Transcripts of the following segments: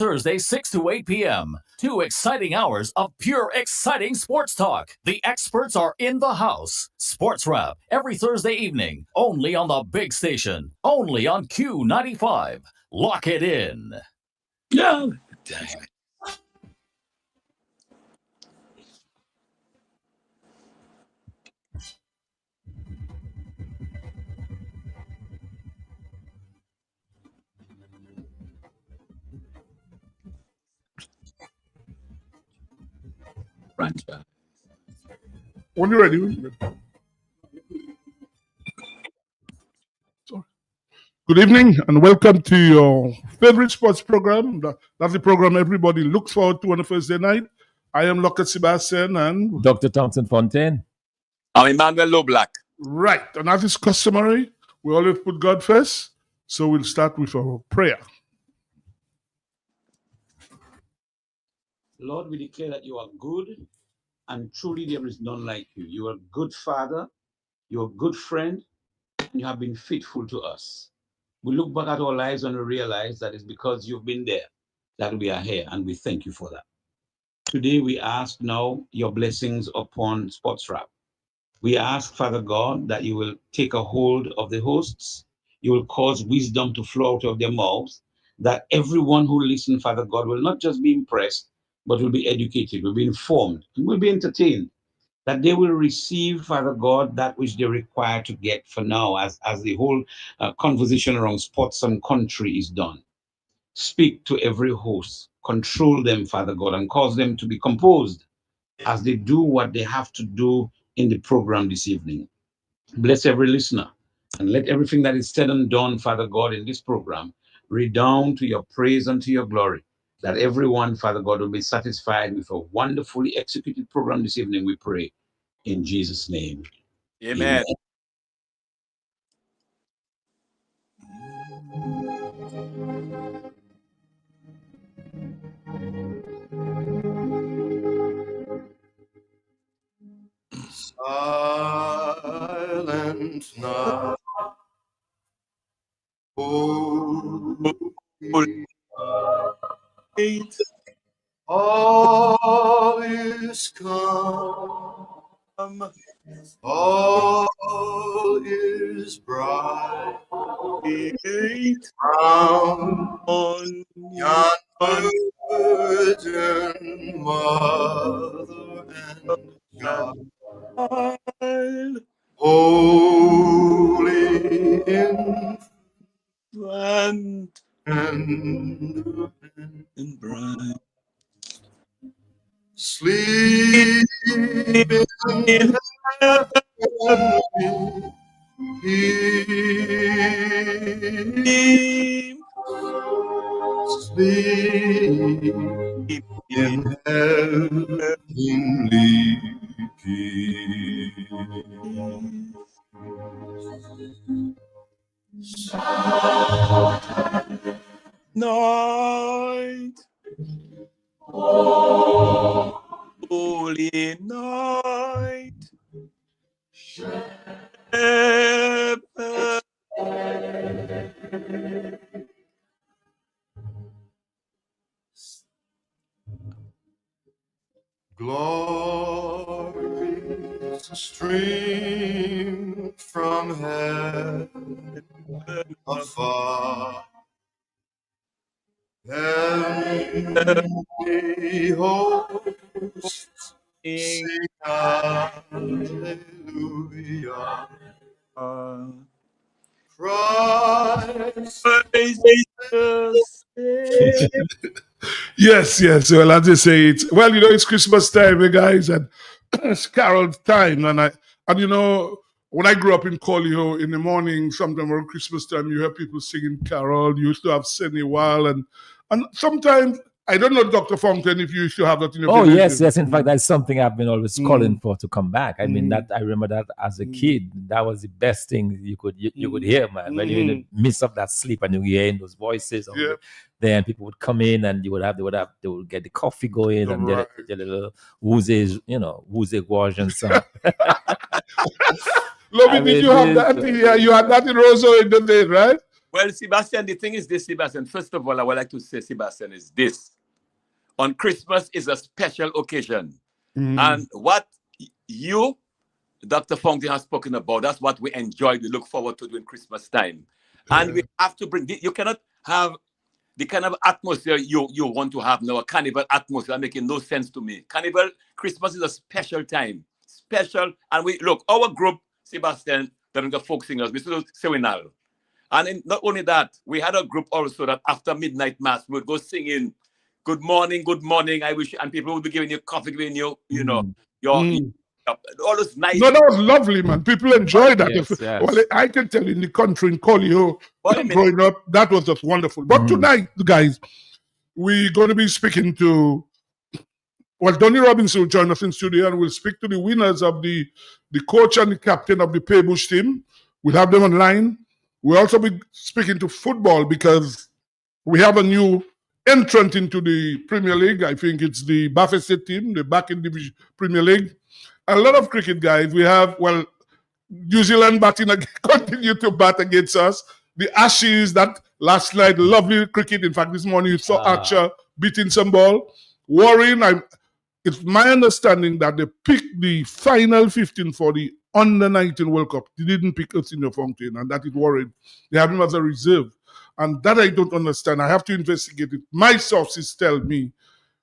Thursday, 6 to 8 p.m. 2 exciting hours of pure exciting sports talk. The experts are in the house. Sports Wrap every Thursday evening, only on the big station, only on Q95. Lock it in. Yeah. Franchise. When you're ready. Good evening and welcome to your favorite sports program. That's the program everybody looks forward to on a Thursday night. I am Lockett Sebastian and Dr. Thompson Fontaine. I'm Emmanuel Loblack. Right, and as is customary, we always put God first. So we'll start with our prayer. Lord, we declare that you are good and truly there is none like you. You are a good father, you're a good friend, and you have been faithful to us. We look back at our lives and we realize that it's because you've been there that we are here, and we thank you for that. Today we ask now your blessings upon Sports Wrap. We ask, Father God, that you will take a hold of the hosts. You will cause wisdom to flow out of their mouths, that everyone who listens, Father God, will not just be impressed, but will be educated, will be informed, and will be entertained, that they will receive, Father God, that which they require to get for now as the whole conversation around sports and country is done. Speak to every host, control them, Father God, and cause them to be composed as they do what they have to do in the program this evening. Bless every listener and let everything that is said and done, Father God, in this program redound to your praise and to your glory, that everyone, Father God, will be satisfied with a wonderfully executed program this evening, we pray. In Jesus' name. Amen. Silent night, holy night, all is calm, all is bright, round on yon virgin mother and God. Holy infant and bright, sleep in heavenly peace. Sleep in heavenly peace. Night, holy night, shepherd. Glories stream from heaven afar, heavenly hosts sing hallelujah. Christ Jesus. Yes. Well, as they say, it's Christmas time, guys, and it's Carol time, and when I grew up in Collier, in the morning, sometime around Christmas time, you hear people singing carol. You used to have Senny Wall, and sometimes I don't know, Dr. Fontaine, if you used to have that in your village. Yes. In fact, that's something I've been always calling for to come back. I mean, that I remember that as a kid, that was the best thing you could hear, man. When you're in the midst of that sleep and you're hearing those voices, then people would come in and they would get the coffee going and get a little woozy wash and stuff. Lobby, did you have that? Yeah, you had that in Roseau in the day, right? Well, Sebastian, the thing is this, Sebastian. First of all, I would like to say, Sebastian, is this. On Christmas is a special occasion. And what you, Dr. Fountain, has spoken about, that's what we enjoy, we look forward to during Christmas time. And we have to bring, you cannot have the kind of atmosphere you want to have now, a carnival atmosphere, making no sense to me. Carnival, Christmas is a special time. Special. And we, look, our group, Sebastian, the folk singers, Mr. Sewinal. And not only that, we had a group also that after midnight mass, we would go singing, good morning, I wish, and people would be giving you coffee, giving you, you know, all those nice. No, that was lovely, man. People enjoyed that. Yes, yes. Well, I can tell you in the country, in Colio, growing up, that was just wonderful. But tonight, guys, we're going to be speaking to, well, Donnie Robinson will join us in studio, and we'll speak to the winners of the coach and the captain of the Paybush team. We'll have them online. We'll also be speaking to football because we have a new entrant into the Premier League. I think it's the Bafokeng team, the back in the Premier League. A lot of cricket, guys. We have, well, New Zealand continue to bat against us. The Ashes, that last night, lovely cricket. In fact, this morning you saw Archer beating some ball. Warren, it's my understanding that they picked the final 15 for the Under-19 World Cup. They didn't pick us in the Fountain, and that is Warren. They have him as a reserve. And that I don't understand. I have to investigate it. My sources tell me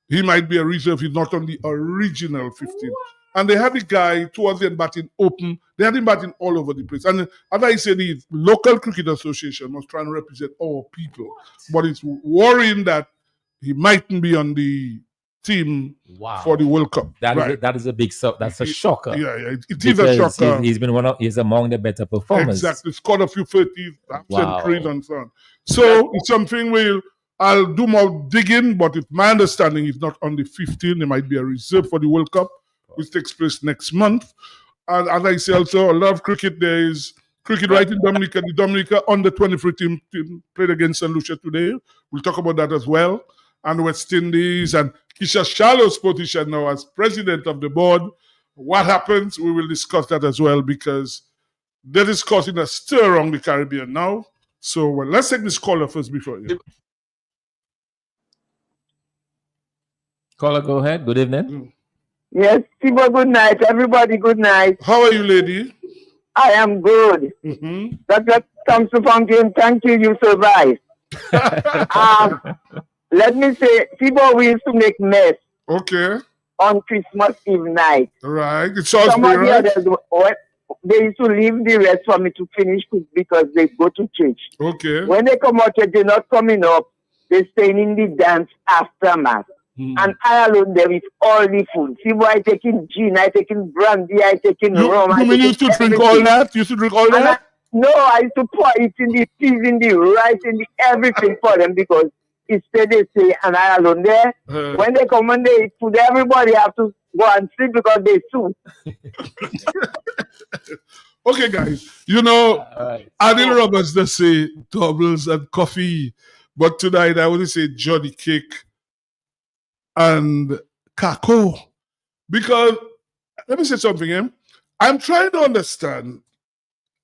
he might be a reserve. He's not on the original 15. And they had the guy towards the end batting open. They had him batting all over the place. And as I said, the local cricket association was trying to represent our people. But it's worrying that he mightn't be on the team for the World Cup. That is a big that's a shocker. Yeah, it is a shocker. He's among the better performers. Exactly. Scored a few 30s, centuries and so on. So it's something I'll do more digging, but it's my understanding he's not on the 15. There might be a reserve for the World Cup, which takes place next month. And as I say also, a lot of cricket. There is cricket right in Dominica. The Dominica under-23 team played against St. Lucia today. We'll talk about that as well. And West Indies and Keisha Shallow's position now as president of the board. What happens? We will discuss that as well because that is causing a stir around the Caribbean now. So let's take this caller first before you. Caller, go ahead. Good evening. Yes, Tibo, good night. Everybody, good night. How are you, lady? I am good. Dr. Thompson Fountain, thank you. You survived. Let me say, Tibo, we used to make mess. Okay. On Christmas Eve night. Right. It's Salisbury, right? They used to leave the rest for me to finish cook because they go to church. Okay. When they come out, they're not coming up. They're staying in the dance after mass. And I alone there with all the food. See, I taking gin, I taking brandy, I taking rum. You mean you used to drink all that? You used to drink all that? I used to pour it in the peas, in the rice, in the everything for them because instead they say, and I alone there. When they come and they eat food, everybody have to go and sleep because they soup. Okay, guys. You know, Adil Roberts does say doubles and coffee, but tonight I want to say Johnny Cake and Kako. Because, let me say something, I'm trying to understand,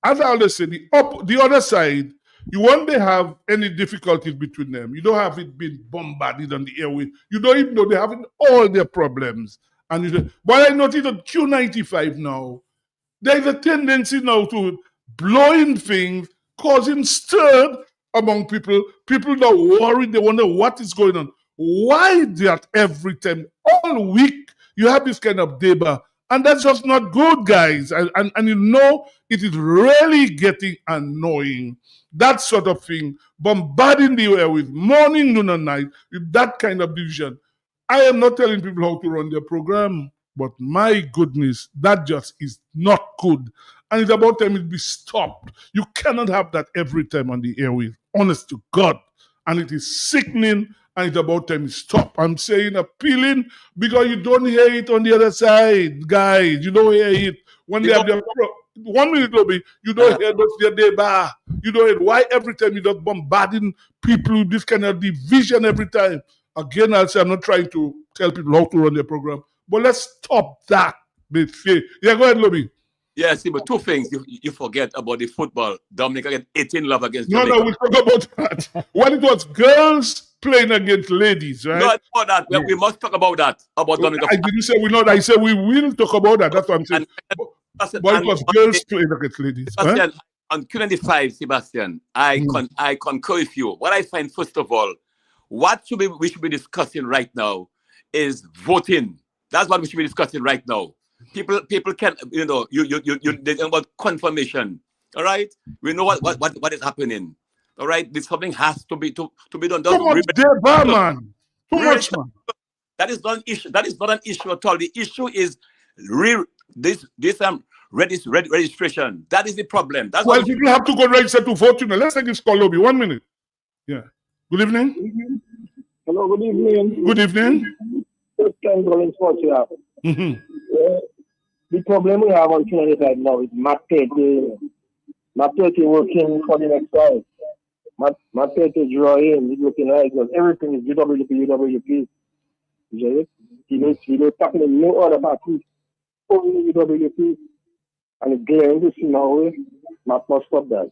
as I always say, the other side, you won't have any difficulties between them. You don't have it being bombarded on the airway. You don't even know they're having all their problems. But I noticed on Q95 now, there's a tendency now to blowing things, causing stir among people. People are worried. They wonder what is going on. Why that every time, all week, you have this kind of deba? And that's just not good, guys. And you know, it is really getting annoying. That sort of thing, bombarding the air with morning, noon, and night, with that kind of division. I am not telling people how to run their program, but my goodness, that just is not good. And it's about time it be stopped. You cannot have that every time on the airwaves, honest to God. And it is sickening, and it's about time it stop. I'm saying appealing because you don't hear it on the other side, guys. You don't hear it. When they have their 1 minute, Lobby, you don't hear their deba. You don't hear why every time you're just bombarding people with this kind of division every time. Again, I'll say I'm not trying to tell people how to run their program, but let's stop that. Yeah, go ahead, Lobby. Yeah, see, but two things you forget about the football. Dominica get 18 love against No, Jamaica. we talk about that. When it was girls playing against ladies, right? No, about that. We must talk about that. About Dominica. I didn't say we not. I said we will talk about that. That's what I'm saying. But it was girls playing against ladies. Sebastian, on Q95, Sebastian, I concur with you. What I find, first of all, we should be discussing right now is voting. That's what we should be discussing right now. People can, you they talk about confirmation. All right, we know what is happening. All right, this something has to be done. Too much there, man. Too much, man. That is not an issue. That is not an issue at all. The issue is this registration. That is the problem. That's why people have to go register to vote. Let's take this call, Lobby. 1 minute. Yeah. Good evening. Hello. Good evening. Good evening. The problem we have on Trinidad right now is Matt Petty working for the next side. Matt Petty drawing, he's looking right because everything is UWP. He don't talk to no other party, only UWP. And it's glaring to see now, Matt must stop that.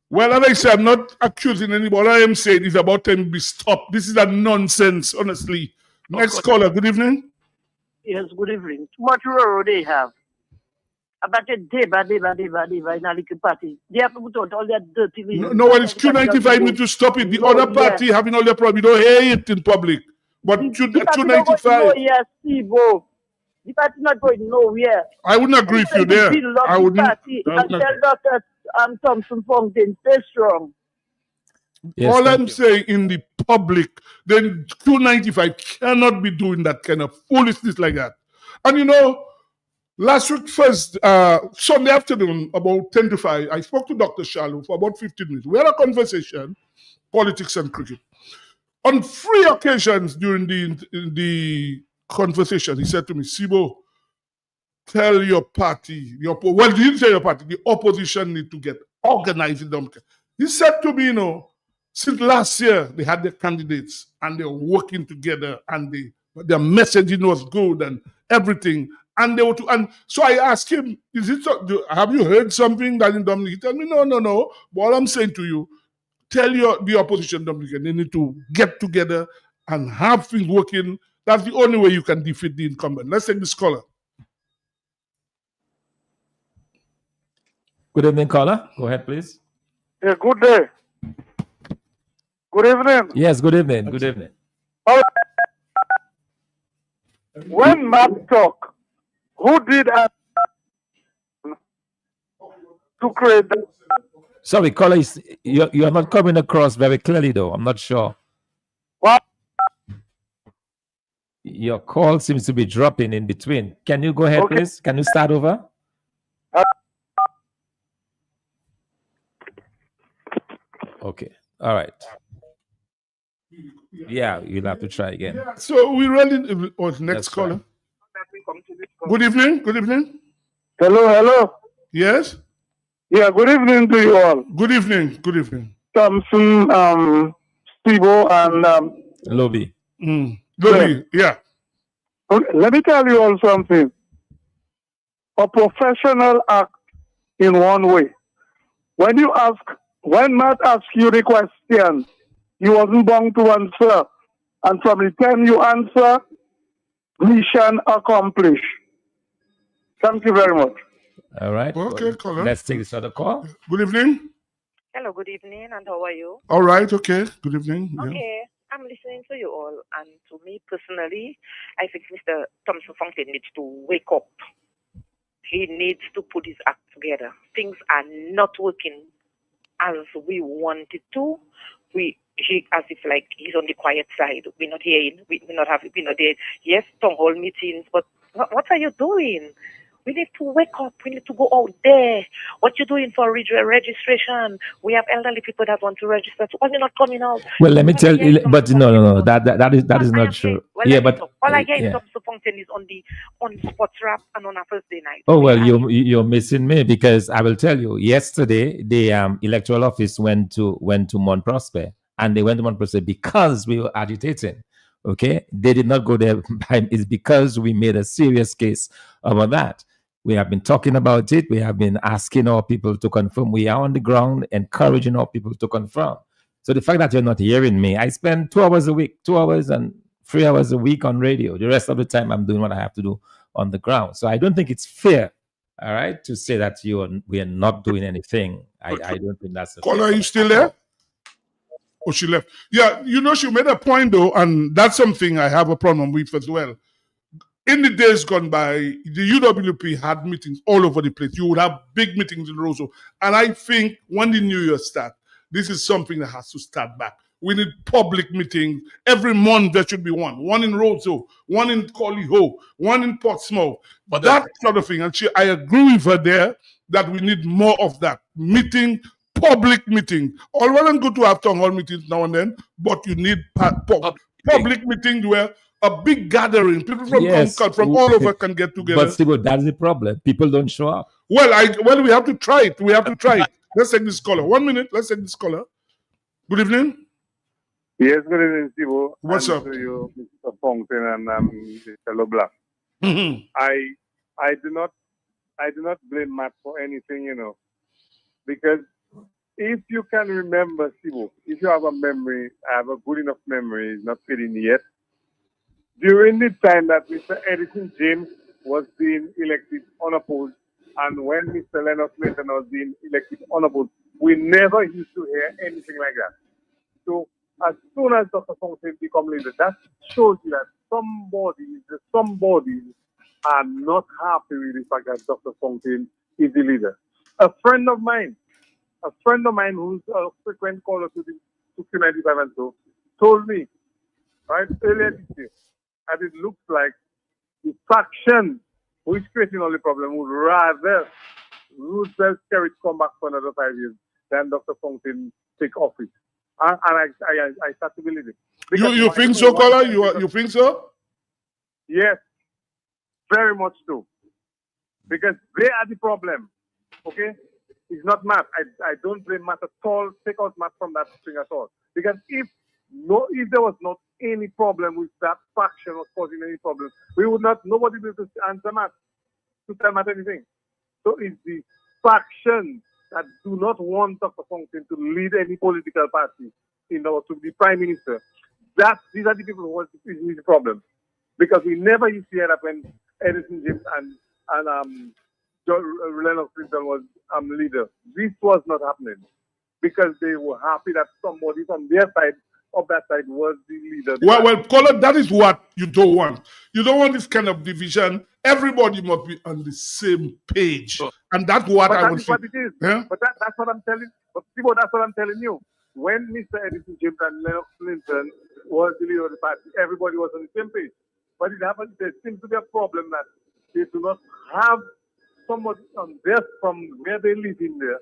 Well, as I said, I'm not accusing anybody. All I am saying is about time to be stopped. This is a nonsense, honestly. Next caller, good evening. Yes, good evening. Too much road they have. About a day, in a little party. They have to put out all that dirty. No, when it's Q95, need to stop it. The other party having all their problems. You don't hear it in public. But Q95. Yes, Steve-O. The party not going nowhere. I wouldn't agree with you there. I wouldn't. And tell Dr. Thompson Fontaine, stay strong. Yes, all I'm saying in the public, then Q95 cannot be doing that kind of foolishness like that. And last week, Sunday afternoon, about 10 to 5, I spoke to Dr. Shalom for about 15 minutes. We had a conversation, politics and cricket. On 3 occasions during the conversation, he said to me, Sibo, tell your party, he didn't say your party, the opposition need to get organized in Dominica. He said to me, since last year, they had their candidates and they were working together and their messaging was good and everything. And so I asked him, have you heard something that in Dominica? He told me, no. But all I'm saying to you, tell the opposition Dominican, they need to get together and have things working. That's the only way you can defeat the incumbent. Let's take this caller. Good evening, caller. Go ahead, please. Yeah, good day. Good evening. Yes, good evening. Good evening. All right. When Matt talk, who did to create that? Sorry, caller, you're not coming across very clearly, though. I'm not sure. What? Your call seems to be dropping in between. Can you go ahead, please? Can you start over? Okay. All right. Yeah, you'll have to try again. Yeah, so we really next caller. Right. Good evening. Good evening. Hello. Yes. Yeah. Good evening to you all. Good evening. Good evening. Thompson, Steve-O, and Lobby. Lobby. Yeah. Okay, let me tell you all something. A professional act in one way. When Matt asks you the question, you wasn't bound to answer. And from the time you answer, mission accomplished. Thank you very much. All right. Okay, caller. Let's take this other call. Good evening. Hello, good evening, and how are you? All right, okay. Good evening. Okay, I'm listening to you all, and to me personally, I think Mr. Thompson Fontaine needs to wake up. He needs to put his act together. Things are not working as we want it to. As if like he's on the quiet side. We're not hearing. We're not there. Yes, town hall meetings, but what are you doing? We need to wake up. We need to go out there. What you doing for registration? We have elderly people that want to register. Why are you not coming out? Well, let me tell you, but no. That is not true. Well, yeah, but all I hear is Thompson Fontaine is on Sports Rap and on a Thursday night. Oh well, you're missing me, because I will tell you. Yesterday, the electoral office went to Mount Prosper, and they went to Mount Prosper because we were agitating. Okay, they did not go there. It's because we made a serious case about that. We have been talking about it. We have been asking our people to confirm. We are on the ground, encouraging our people to confirm. So the fact that you're not hearing me, I spend 2 hours a week, 2 hours and 3 hours a week on radio. The rest of the time, I'm doing what I have to do on the ground. So I don't think it's fair, all right, to say that we are not doing anything. I don't think that's a Caller, are you still there? Oh, she left. Yeah, you know, she made a point though, and that's something I have a problem with as well. In the days gone by, the UWP had meetings all over the place. You would have big meetings in Roseau. And I think when the new year starts, this is something that has to start back. We need public meetings. Every month there should be one. One in Roseau, one in Collyho, one in Portsmouth. But that sort of thing. And I agree with her there that we need more of that. Meeting, public meeting. All well and good to have town hall meetings now and then, but you need public meetings where a big gathering, people from all over can get together. But Steve, that's the problem. People don't show up. Well, we have to try it. Let's take this caller. 1 minute. Let's take this caller. Good evening. Yes, good evening, Steve. What's up? To you, Mr. Fountain and Mr. LeBlanc. I do not blame Matt for anything, you know, because if you can remember, Steve, if you have a memory, I have a good enough memory, it's not fading yet. During the time that Mr. Edison James was being elected unopposed, and when Mr. Leonard Clinton was being elected unopposed, we never used to hear anything like that. So as soon as Dr. Fountain become leader, that shows you that somebody are not happy with the fact that Dr. Fountain is the leader. A friend of mine who's a frequent caller to Q95 and so, told me, right, earlier this year, that it looks like the faction who is creating all the problem would rather Roosevelt Skerrit come back for another 5 years than Dr. Fountain take office. And I start to believe it. You think so, caller? You think so? Yes, very much so. Because they are the problem. Okay? It's not Matt. I don't blame Matt at all. Take out Matt from that thing at all. Because if there was not any problem with that faction was causing any problem, nobody would be able to answer Matt, to tell Matt anything. So it's the faction that do not want Dr. Fountain to lead any political party to be prime minister. These are the people who want the problem. Because we never used to hear that when Edison James and Leonard Clinton was leader. This was not happening because they were happy that somebody from their side of that side was the leader. Well, caller, that is what you don't want. You don't want this kind of division. Everybody must be on the same page, and that's what I want to say. What it is. Yeah? But that's what I'm telling. But people, that's what I'm telling you. When Mr. Edison James and Leonard Clinton was the leader of the party, everybody was on the same page. But it happens. There seems to be a problem that they do not have somebody on there from where they live in there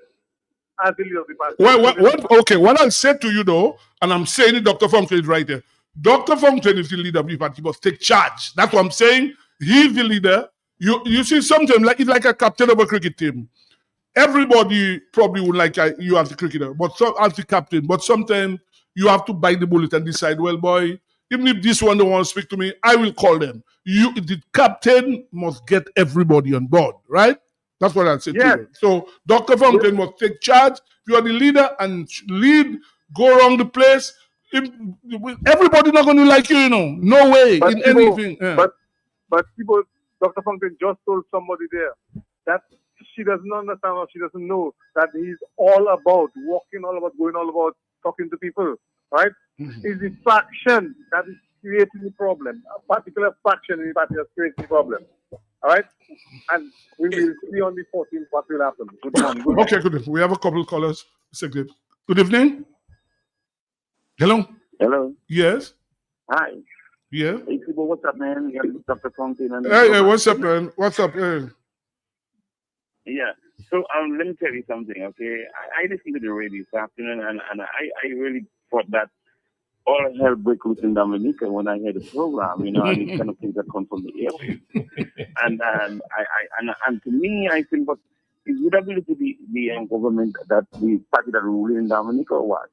as the leader of the party. What I'll say to you though, and I'm saying it, Dr. Fountain is right there. Dr. Fountain is the leader of the party, must take charge. That's what I'm saying. He's the leader. You see, sometimes it's like a captain of a cricket team. Everybody probably would like you as the cricketer, but as the captain. But sometimes you have to bite the bullet and decide, well, boy, even if this one don't want to speak to me, I will call them. The captain must get everybody on board, right? That's what I'll say to you. So Dr. Fountain must take charge. You are the leader and lead, go around the place. Everybody not going to like you, you know. No way in anything. Yeah. But people, Dr. Fountain just told somebody there that she doesn't understand or she doesn't know that he's all about walking, all about going, all about talking to people, right? It's the faction that is creating the problem. A particular faction in the party that's creating the problem. All right? And we will see on the 14th what will happen. Good morning. Okay, good. We have a couple of callers. Good evening. Hello. Hello. Yes. Hi. Yeah. Hey, people, what's up, man? You got Dr. Fountain. Hey, what's up, man? What's up? Hey. Yeah. So let me tell you something, okay? I listened to the radio this afternoon, and I really thought that all hell broke loose in Dominica when I heard the program, you know, and these kind of things that come from the air. and to me, I think, but is UWP the government that the party that ruling in Dominica or what?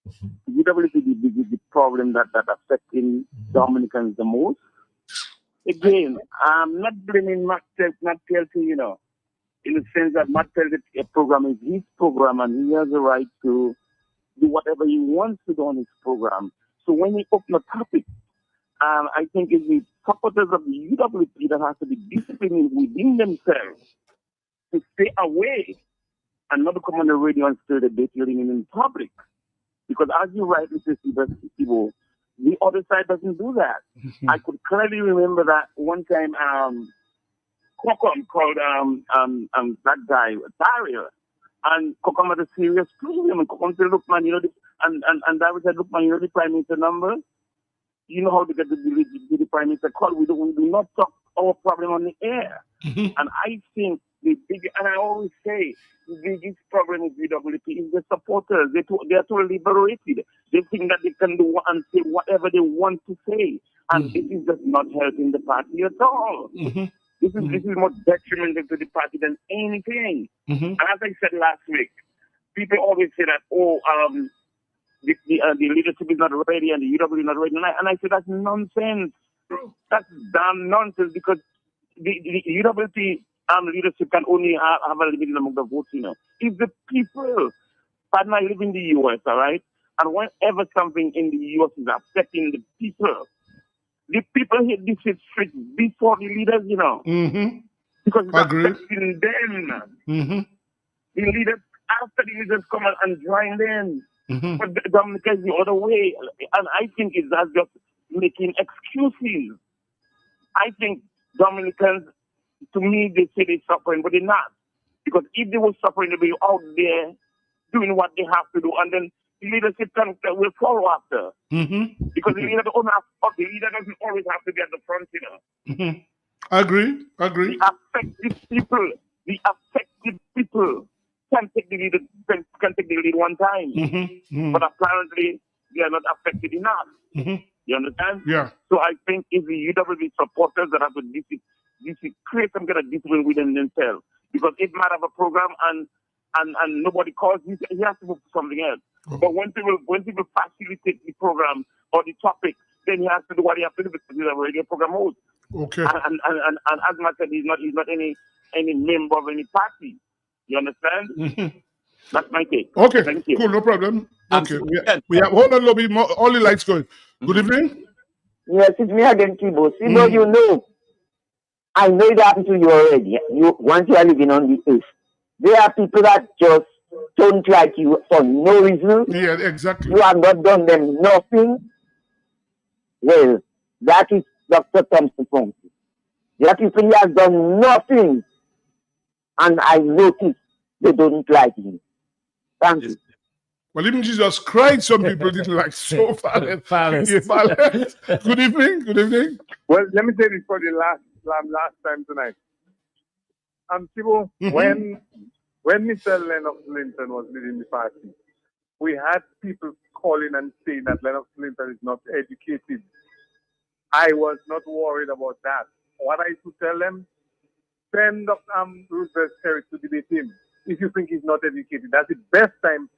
Is UWP the problem that affecting Dominicans the most? again, I'm not blaming Matt Pelty, you know, in the sense that Matt Pelty's program is his program and he has the right to do whatever he wants to do on his program. So when he open a topic, I think it's the supporters of the UWP that has to be disciplined within themselves to stay away and not come on the radio and stir the debate in public. Because as you rightly say, Steve, the other side doesn't do that. I could clearly remember that one time Kokom called that guy Dario, and Kokom had a serious problem, and Kokom said, look man, you know this, and Dario said, look man, you know the Prime Minister number? You know how to get the Prime Minister call. We do not talk our problem on the air. And I think and I always say, the biggest problem with UWP is the supporters. They are too liberated. They think that they can do and say whatever they want to say. And this is just not helping the party at all. This is more detrimental to the party than anything. And as I said last week, people always say that, the leadership is not ready and the UWP is not ready. And I say that's nonsense. That's damn nonsense, because the UWP leadership can only have a limited amount of votes, you know. If the people, pardon, I live in the US, all right? And whenever something in the US is affecting the people hit this street before the leaders, you know. Because it's affecting them. The leaders, after the leaders come out and join them. But the Dominicans the other way. And I think it's just making excuses. I think Dominicans, to me, they say they're suffering, but they're not. Because if they were suffering, they'll be out there doing what they have to do, and then the leadership will follow after. Because the leader doesn't always have to be at the front, you know. I agree. The affected people can take the lead one time. But apparently, they are not affected enough. You understand? Yeah. So I think it's the UWP supporters that have to create some kind of discipline within themselves. Because if might have a program and nobody calls, he has to move to something else. But when people facilitate the program or the topic, then he has to do what he has to do because he's a radio program host. Okay. And as Matt said, he's not any member of any party. You understand? That's my take. Okay. Thank you. Cool, no problem. Okay. We have hold on, Lobby. All the lights going. Good evening. Yes, it's me again, Kibo. Kibo, you know, I know it happened to you already. Once you are living on the earth, there are people that just don't like you for no reason. Yeah, exactly. You have not done them nothing. Well, that is Dr. Thompson Funky. There are people who have done nothing, and I noticed they don't like him. Thank you. Well, even Jesus Christ, some people didn't like so far. Good evening. Good evening. Well, let me say this for the last time tonight. Tibo, when Mr. Lennox Linton was leading the party, we had people calling and saying that Lennox Linton is not educated. I was not worried about that. What I used to tell them, send Roosevelt Terry to debate him. If you think he's not educated, that's the best time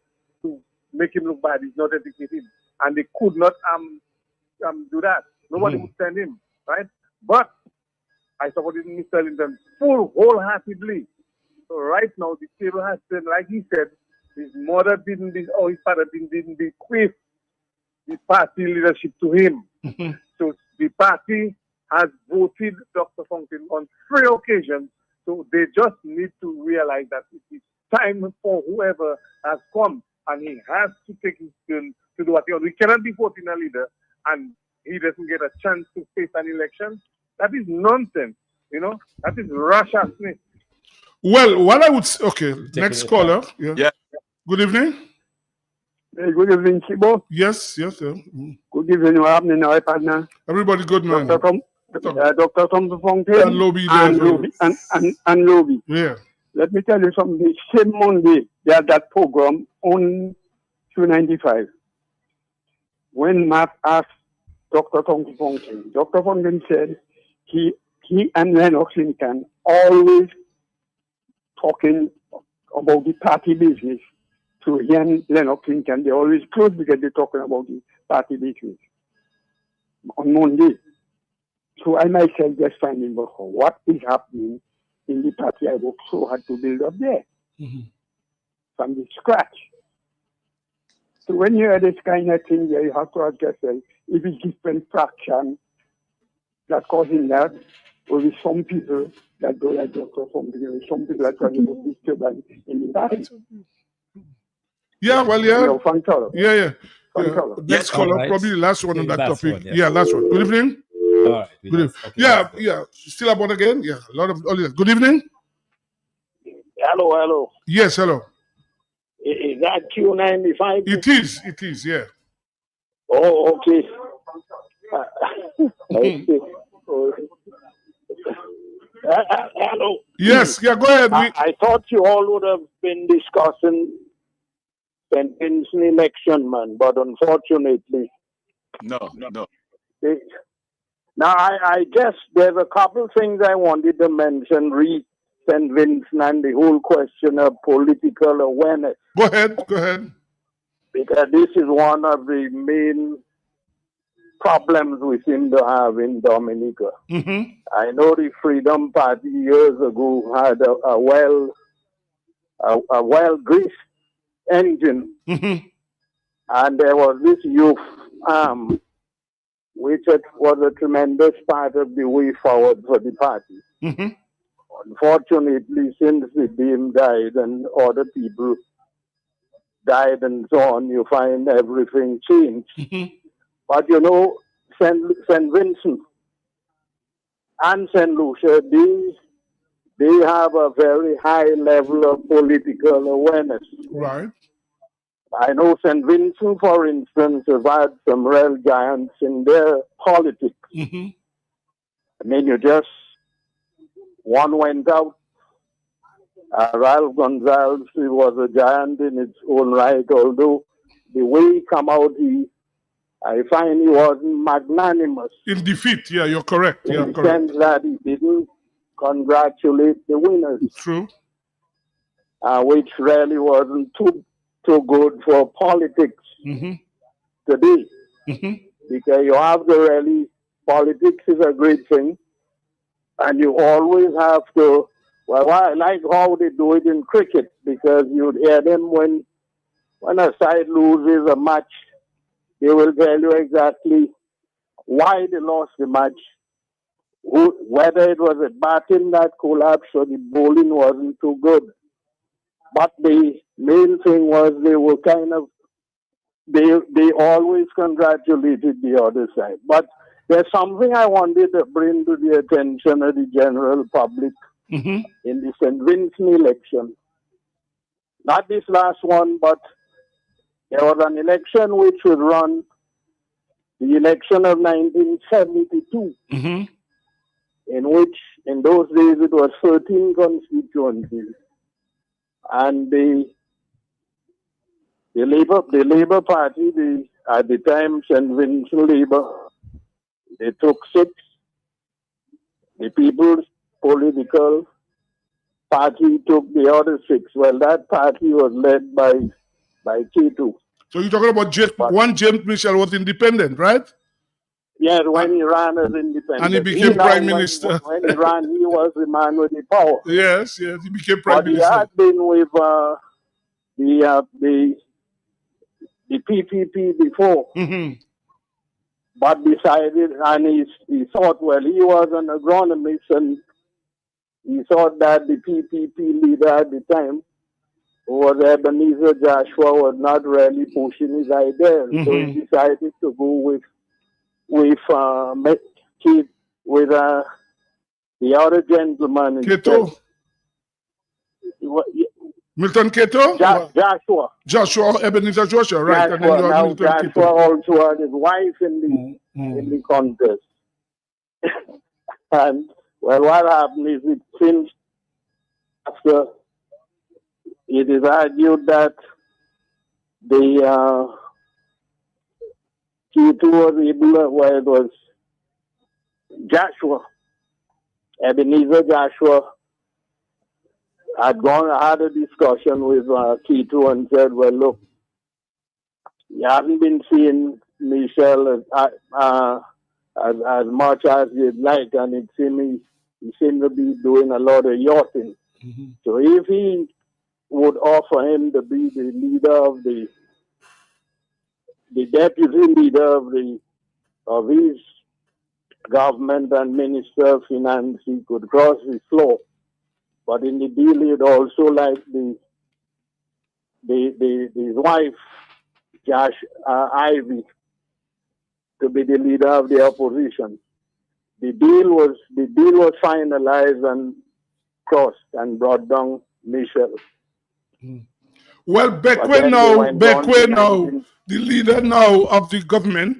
to make him look bad. He's not educated. And they could not do that. Nobody would send him, right? But I supported Mr. Linton wholeheartedly. So right now, the table has been, like he said, his father didn't bequeath the party leadership to him. So the party has voted Dr. Fontaine on 3 occasions. So they just need to realize that it is time for whoever has come, and he has to take his turn to do what he wants. We cannot be voting a leader and he doesn't get a chance to face an election. That is nonsense, you know. That is rashness. Well, what I would say, okay, next caller. Yeah. Good evening. Hey, good evening, Chibo. Yes, sir. Good evening, what happening now, partner? Everybody good, man. Dr. Thompson Fontaine and Lobby. And Lobby. Yeah. Let me tell you something. The same Monday, they had that program on 295. When Matt asked Dr. Thompson Fontaine, Dr. Fontaine said he and Lennox Linton always talking about the party business. So he and Lennox Linton, they always close because they're talking about the party business on Monday. So I myself just finding out what is happening in the party I worked so hard to build up there from the scratch. So when you hear this kind of thing, you have to ask yourself, if it's different fraction that causing that, or with some people that go like Dr. Something, or some people that trying to put disturbance in the party. Yeah, well, yeah. You know, fun color. Yeah. Color. Next caller, right. probably the last one on that Last topic. one, yeah. Yeah, last one. Good evening. All right. Good evening. Yeah. Still about again? Yeah, a lot of. Good evening. Hello. Yes, hello. Is that Q95? It is, yeah. Oh, okay. Hello. Yes, yeah, go ahead. I thought you all would have been discussing sentencing election, man, but unfortunately. No. Now, I guess there's a couple things I wanted to mention, Reed, St. Vincent, and the whole question of political awareness. Go ahead. Because this is one of the main problems we seem to have in Dominica. I know the Freedom Party years ago had a well-greased engine, and there was this youth arm, which was a tremendous part of the way forward for the party. Unfortunately, since the Dame died and other people died and so on, you find everything changed. But you know, St. Vincent and St. Lucia, they have a very high level of political awareness. Right. I know St. Vincent, for instance, have had some real giants in their politics. I mean, one went out. Ralph Gonzalez, he was a giant in its own right, although the way he come out, I find he wasn't magnanimous. In defeat, yeah, you're correct. In the sense that he didn't congratulate the winners. True. Which really wasn't too good for politics today. Because you have to really, politics is a great thing, and you always have to, well, I like how they do it in cricket, because you'd hear them when a side loses a match, they will tell you exactly why they lost the match, whether it was a batting that collapsed or the bowling wasn't too good. But the main thing was they were they always congratulated the other side. But there's something I wanted to bring to the attention of the general public in the St. Vincent election. Not this last one, but there was an election which was run, the election of 1972, in which, in those days, it was 13 constituencies. And the Labour Party, at the time, St. Vincent Labour, they took 6. The People's Political Party took the other 6. Well, that party was led by K2. So you're talking about James Michel was independent, right? Yes, when he ran as independent. And he became prime minister. When he ran, he was the man with the power. Yes, he became prime minister. He had been with the PPP before. But decided, and he thought, well, he was an agronomist, and he thought that the PPP leader at the time, who was Ebenezer Joshua, was not really pushing his ideas. So he decided to go with the other gentleman. Keto? Milton Keto? Joshua, Ebenezer Joshua, right? Joshua also had his wife in the contest. And, well, what happened is since after it is argued that the K2 was able, well, it was Ebenezer Joshua had had a discussion with K2 and said, well, look, you haven't been seeing Michel as much as you'd like, and he seemed to be doing a lot of yachting. So if he would offer him to be the leader of the deputy leader of his government and Minister of Finance, he could cross the floor. But in the deal, he'd also like his wife, Josh Ivy, to be the leader of the opposition. The deal was finalized and crossed and brought down Michelle. Well, Beckway now, the leader now of the government,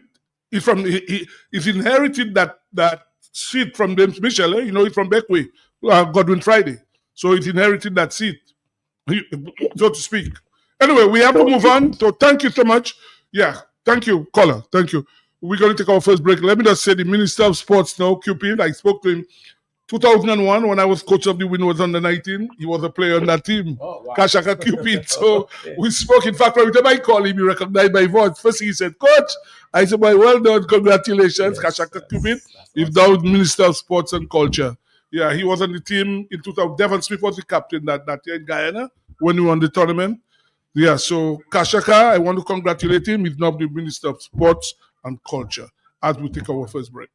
is from he's inherited that seat from James Michel. He's from Beckway, Godwin Friday. So he's inherited that seat, so to speak. Anyway, we have to move on. So thank you so much. Yeah, thank you, caller. Thank you. We're going to take our first break. Let me just say the Minister of Sports now, Cupid, I spoke to him 2001 when I was coach of the Windwards under 19. He was a player on that team, Kashaka Cupid. So we spoke. In fact, every time I call him, he recognized my voice. First he said, Coach. I said, well done, congratulations, Kashaka Cupid. He's now Minister of Sports and Culture. Yeah, he was on the team in 2000. Devon Smith was the captain that year in Guyana when we won the tournament. Yeah, so Kashaka, I want to congratulate him. He's now the Minister of Sports and Culture as we take our first break.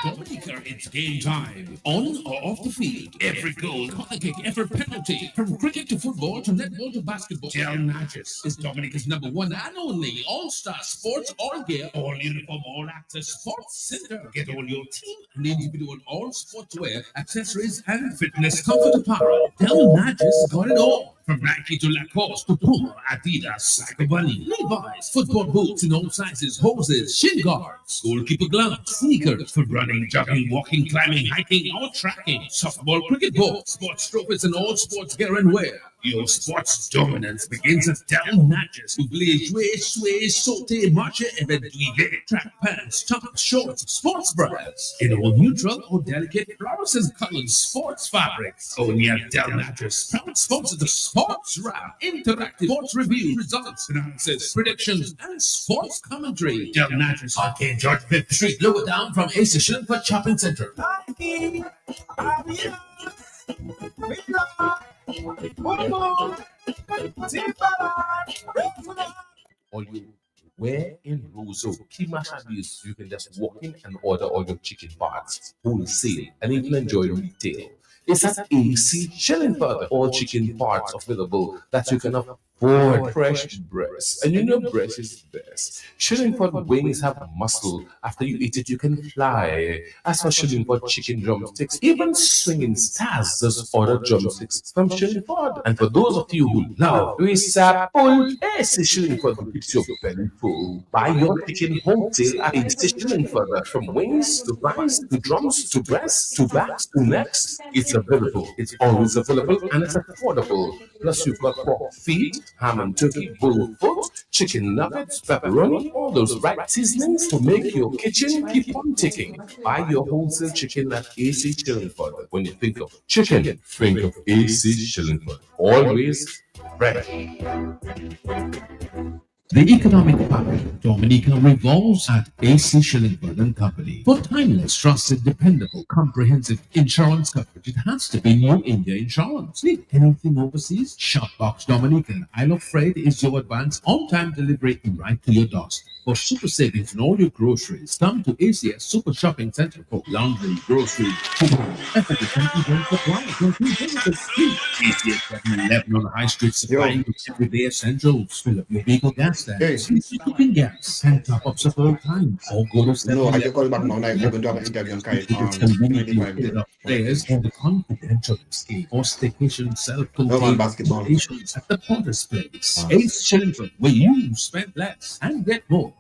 Dominica, it's game time. On or off the field, every goal, corner kick, every penalty, from cricket to football to netball to basketball. Del Natchez is Dominica's #1 and only all-star sports all gear, all uniform, all access sports center. Get all your team and individual all sportswear, accessories, and fitness comfort apparel. Del Natchez got it all. From Nike to Lacoste to Puma, Adidas, Psycho Bunny, Levi's, football boots in all sizes, hoses, shin guards, goalkeeper gloves, sneakers for running, jogging, walking, climbing, hiking, or tracking, softball, cricket ball, sports trophies, and all sports gear and wear. Your sports dominance begins at Del Natchez. Oubliez jouer, sway, sauter, marcher, et duvet, track pants, top, shorts, sports bras, in all neutral or delicate fluorescent colored sports fabrics. Only at Del Natchez, proud sponsor the Sports Wrap, interactive sports review, results, analysis, predictions, and sports commentary. Del Natchez, Arcade George 5th Street, lower down from Ace Shillingford Shopping Center. All you where in Roseau, Kimashabis, you can just walk in and order all your chicken parts, wholesale, and even enjoy retail. It's at AC Shillingford. All chicken parts available that you can afford. Fresh breast. And you know breast is best. Shillingford wings have muscle. After you eat it, you can fly. As for Shillingford chicken drumsticks, even swinging stars just order drumsticks from Shillingford. And for those of you who love Risapul, AC Shillingford will keep your belly full. Buy your chicken wholesale at AC Shillingford. From wings to thighs to drums to breasts to backs to necks, it's available. It's always available and it's affordable. Plus you've got pork feet, ham and turkey, bull foot, chicken nuggets, pepperoni, all those right seasonings to make your kitchen keep on ticking. Buy your wholesale chicken at AC Shillingford. When you think of chicken, think of AC Shillingford. Always fresh. The economic fabric of Dominica revolves at AC Shillingford and Company. For timeless, trusted, dependable, comprehensive insurance coverage, it has to be New India Insurance. Need anything overseas? Shopbox Dominica Isle of Freight is your advance on-time delivery right to your doorstep. For super savings on all your groceries, come to ACS Super Shopping Center for laundry, groceries, football, effortless and even supplies. ACS 7-Eleven on High Street supplying everyday essentials. Fill up your vehicle gas tanks, cooking gas, and top-ups of all kinds. Or go to 7-Eleven. I just call back now. I'm going to have an interview on Kai. Players for the confidential escape or staycation self-contained stations at the Potter's Place. Ace Shillingford, where you spend less and get more.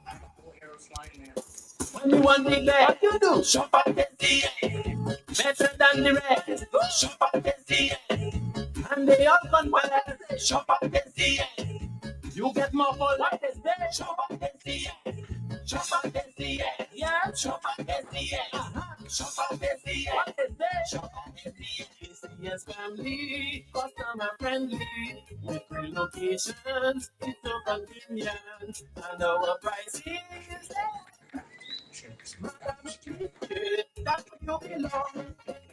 When you want it there, what you do? Shop at SDA. Better than the rest. Shop at SDA. And they all gone well. Shop at SDA. You get more for what is there. Shop at SDA. Shop at SDA. Yeah. Shop at SDA. Shop at SDA. What is there? Shop at SDA. yes, family, customer friendly. With free locations, it's so convenient. And our pricing is that's where you belong.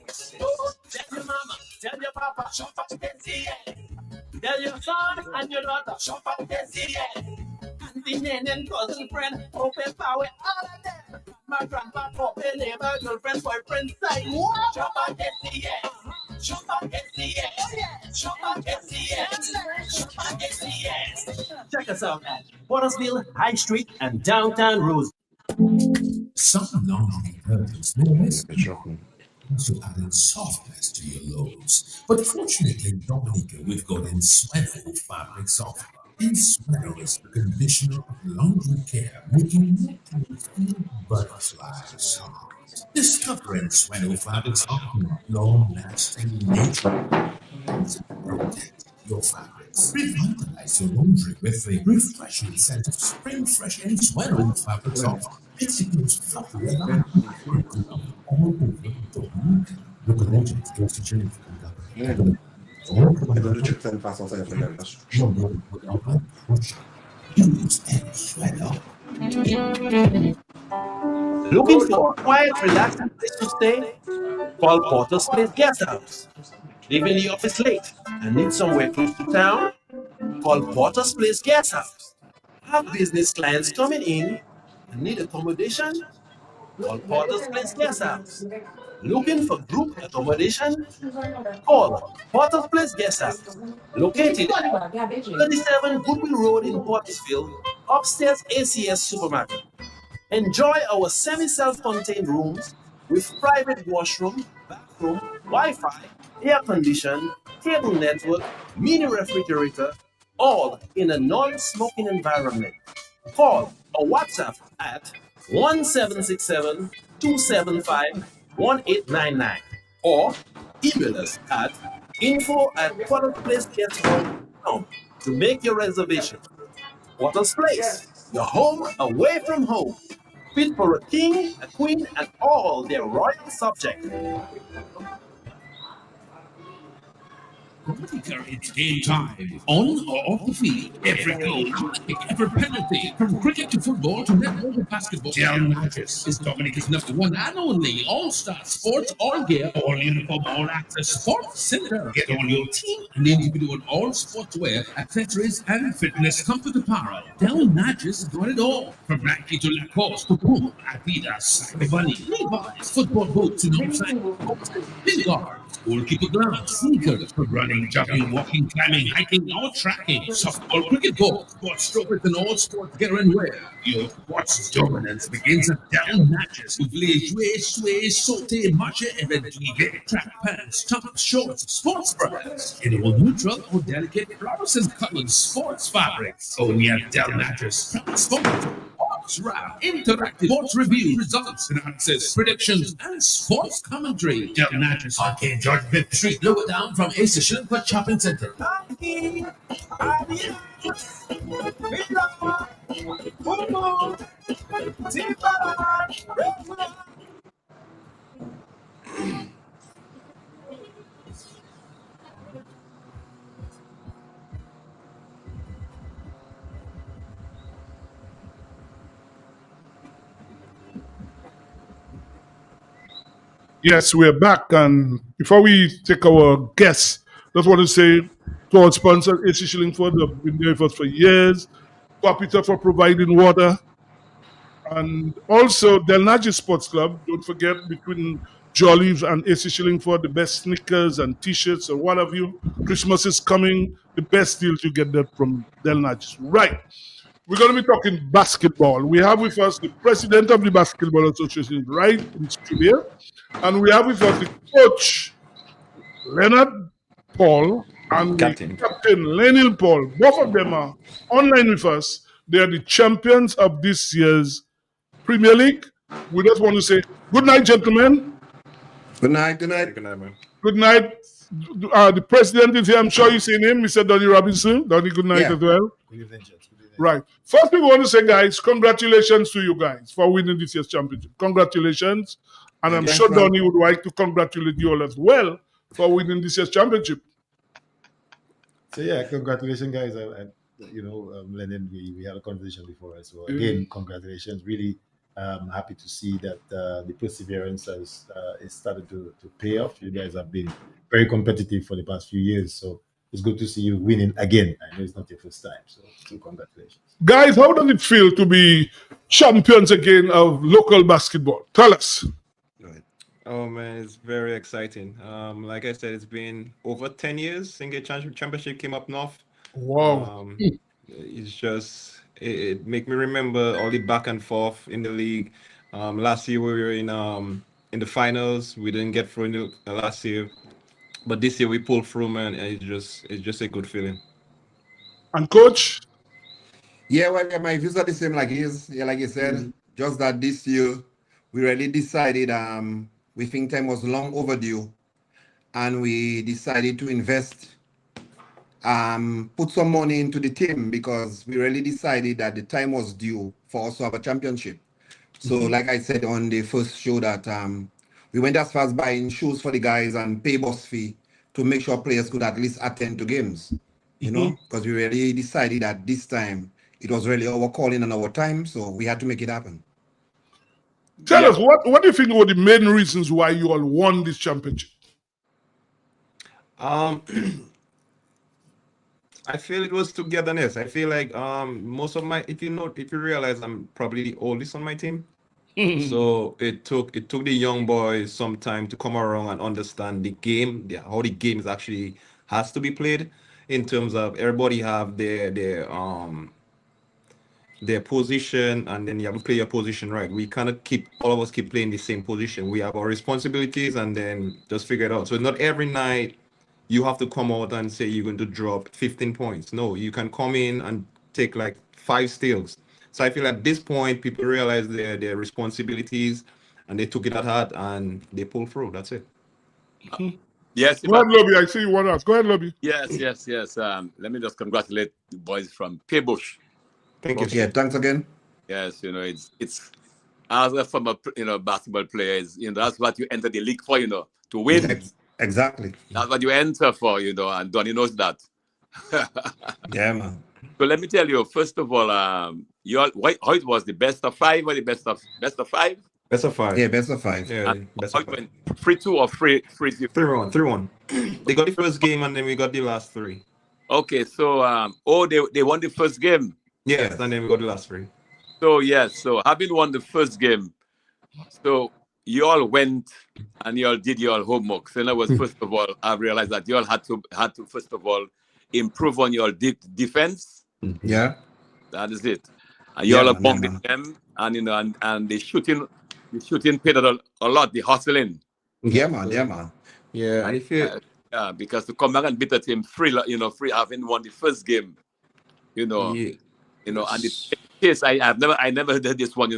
So tell your mama, tell your papa, shop at SCA. Tell your son and your daughter, shop at SCA. Auntie, nan, and cousin, friend, open power, all of them. My grandpa, open neighbor, girlfriend, boyfriend, side. Shop at SCA. Shop at SCA. Shop at SCA. Shop at SCA. Check us out at Pottersville, High Street, and Downtown Rose. Some laundry detergents no less also adding softness to your loads. But fortunately, Dominica, we've got Inswello fabric softener. Inswello is the conditioner of laundry care, making your clothes feel butterflies. Discover Inswello fabric softener, long-lasting nature. Protect your fabrics. Revitalize your laundry with the refreshing scent of spring fresh Inswello fabric softener. It's fluffy and all over Dominica. Look at that, it's just a change. Looking for a quiet, relaxing place to stay? Call Porter's Place Guest House. Leaving the office late and need somewhere close to town? Call Porter's Place Guest House. Have business clients coming in and need accommodation? Call Porter's Place Guest House. Looking for group accommodation? Call Porter's Place Guest House. Located at 37 Goodwill Road in Portisville, upstairs ACS Supermarket. Enjoy our semi-self-contained rooms with private washroom, bathroom, Wi-Fi, air condition, table network, mini refrigerator, all in a non-smoking environment. Call or WhatsApp at 1767-275-1899 or email us at info@portersplaceguesthouse.com to make your reservation. Porter's Place, your home away from home. Fit for a king, a queen, and all their royal subjects. It's game time. On or off the field. Every goal, kick, every penalty. From cricket to football to netball to basketball. Del Magis is Dominica's #1 and only all-star sports, all gear, all uniform, all access sports center. Get all your team and individual all sportswear, accessories, and fitness comfort apparel. Del Magis got it all. From Nike to Lacoste to Puma, Adidas, Bunny, Levi's, football boots and outside boots, big guards, goalkeeper gloves, sneakers for running, jogging, walking, climbing, hiking, or tracking. Softball, cricket ball, sports trophies, and all sports gear and wear. Your sports dominance begins at Del Magis. Oubliez jouer, sway, sauter, marcher, éventuer, track pants, tops, shorts, sports bras. In all neutral or delicate fluorescent colored sports fabrics. Only at Del Magis. Sports, wrap, interactive sports review, results, analysis, predictions, and sports commentary. Del Magis, Arcade George Bibb Street, lower down from Ace Shillingford Shopping Center. Yes, we're back. And before we take our guests, just want to say to our sponsor, AC Shillingford, they've been there with us for years. Papita for providing water. And also, Del Magis Sports Club. Don't forget, between Jollies and AC Shillingford, the best sneakers and T-shirts and what have you. Christmas is coming. The best deals you get that from Del Magis. Right. We're going to be talking basketball. We have with us the president of the Basketball Association right in studio. And we have with us the coach, Leonard Paul, and the captain, Lenil Paul. Both of them are online with us. They are the champions of this year's Premier League. We just want to say good night, gentlemen. Good night, good night. Good night, man. Good night. The president is here. I'm sure you've seen him, Mr. Donny Robinson. Donny, good night as well. Good evening, gents. Right. First, we want to say, guys, congratulations to you guys for winning this year's championship. Congratulations. And I'm sure Donny would like to congratulate you all as well for winning this year's championship. So yeah, congratulations, guys. Lennon, we had a conversation before as well. Again, congratulations. Really happy to see that the perseverance has started to pay off. You guys have been very competitive for the past few years, so it's good to see you winning again. I know it's not your first time, so congratulations. Guys, how does it feel to be champions again of local basketball? Tell us. Oh man, it's very exciting. Like I said, it's been over 10 years since the championship came up north. Wow. It's just it make me remember all the back and forth in the league. Last year we were in the finals. We didn't get through in the last year, but this year we pulled through, man. And it's just a good feeling. And coach? Yeah, well, my views are the same like his. Yeah, like you said, just that this year we really decided we think time was long overdue, and we decided to invest, put some money into the team because we really decided that the time was due for us to have a championship. So, like I said on the first show, that we went as far as buying shoes for the guys and pay bus fee to make sure players could at least attend to games, you know, because we really decided that this time it was really our calling and our time, so we had to make it happen. Tell us, what do you think were the main reasons why you all won this championship? I feel it was togetherness. I feel like most of my, if you realize, I'm probably the oldest on my team. So it took the young boys some time to come around and understand the game, how the game is actually has to be played, in terms of everybody have their position, and then you have to play your position right. We kind of all of us keep playing the same position. We have our responsibilities and then just figure it out. So not every night you have to come out and say you're going to drop 15 points. No, you can come in and take like 5 steals. So I feel at this point people realize their responsibilities and they took it at heart and they pulled through. That's it. Yes. Go ahead, Lobby. I see you want to ask. Go ahead, Lobby. Yes. Let me just congratulate the boys from Paybush. Thank you. Yeah, thanks again. Yes, it's as a former basketball player, that's what you enter the league for, to win. Exactly. That's what you enter for, and Donnie knows that. Yeah, man. So let me tell you, first of all, how it was, the best of 5 or the best of 5? Best of 5. Yeah, best of 5. Yeah, best of 5. 3-2 or 3-0? 3-1. They got the first game and then we got the last 3. Okay, so they won the first game. Yes, and then we got the last 3. So so having won the first game, so you all went and you all did your homework. So in other words, first of all, I realized that you all had to first of all improve on your defense. Yeah, that is it. And you all are bumping them, and and the shooting paid a lot. The hustling. Yeah, man. Yeah, and because to come back and beat a team free having won the first game, and the case I never heard this one,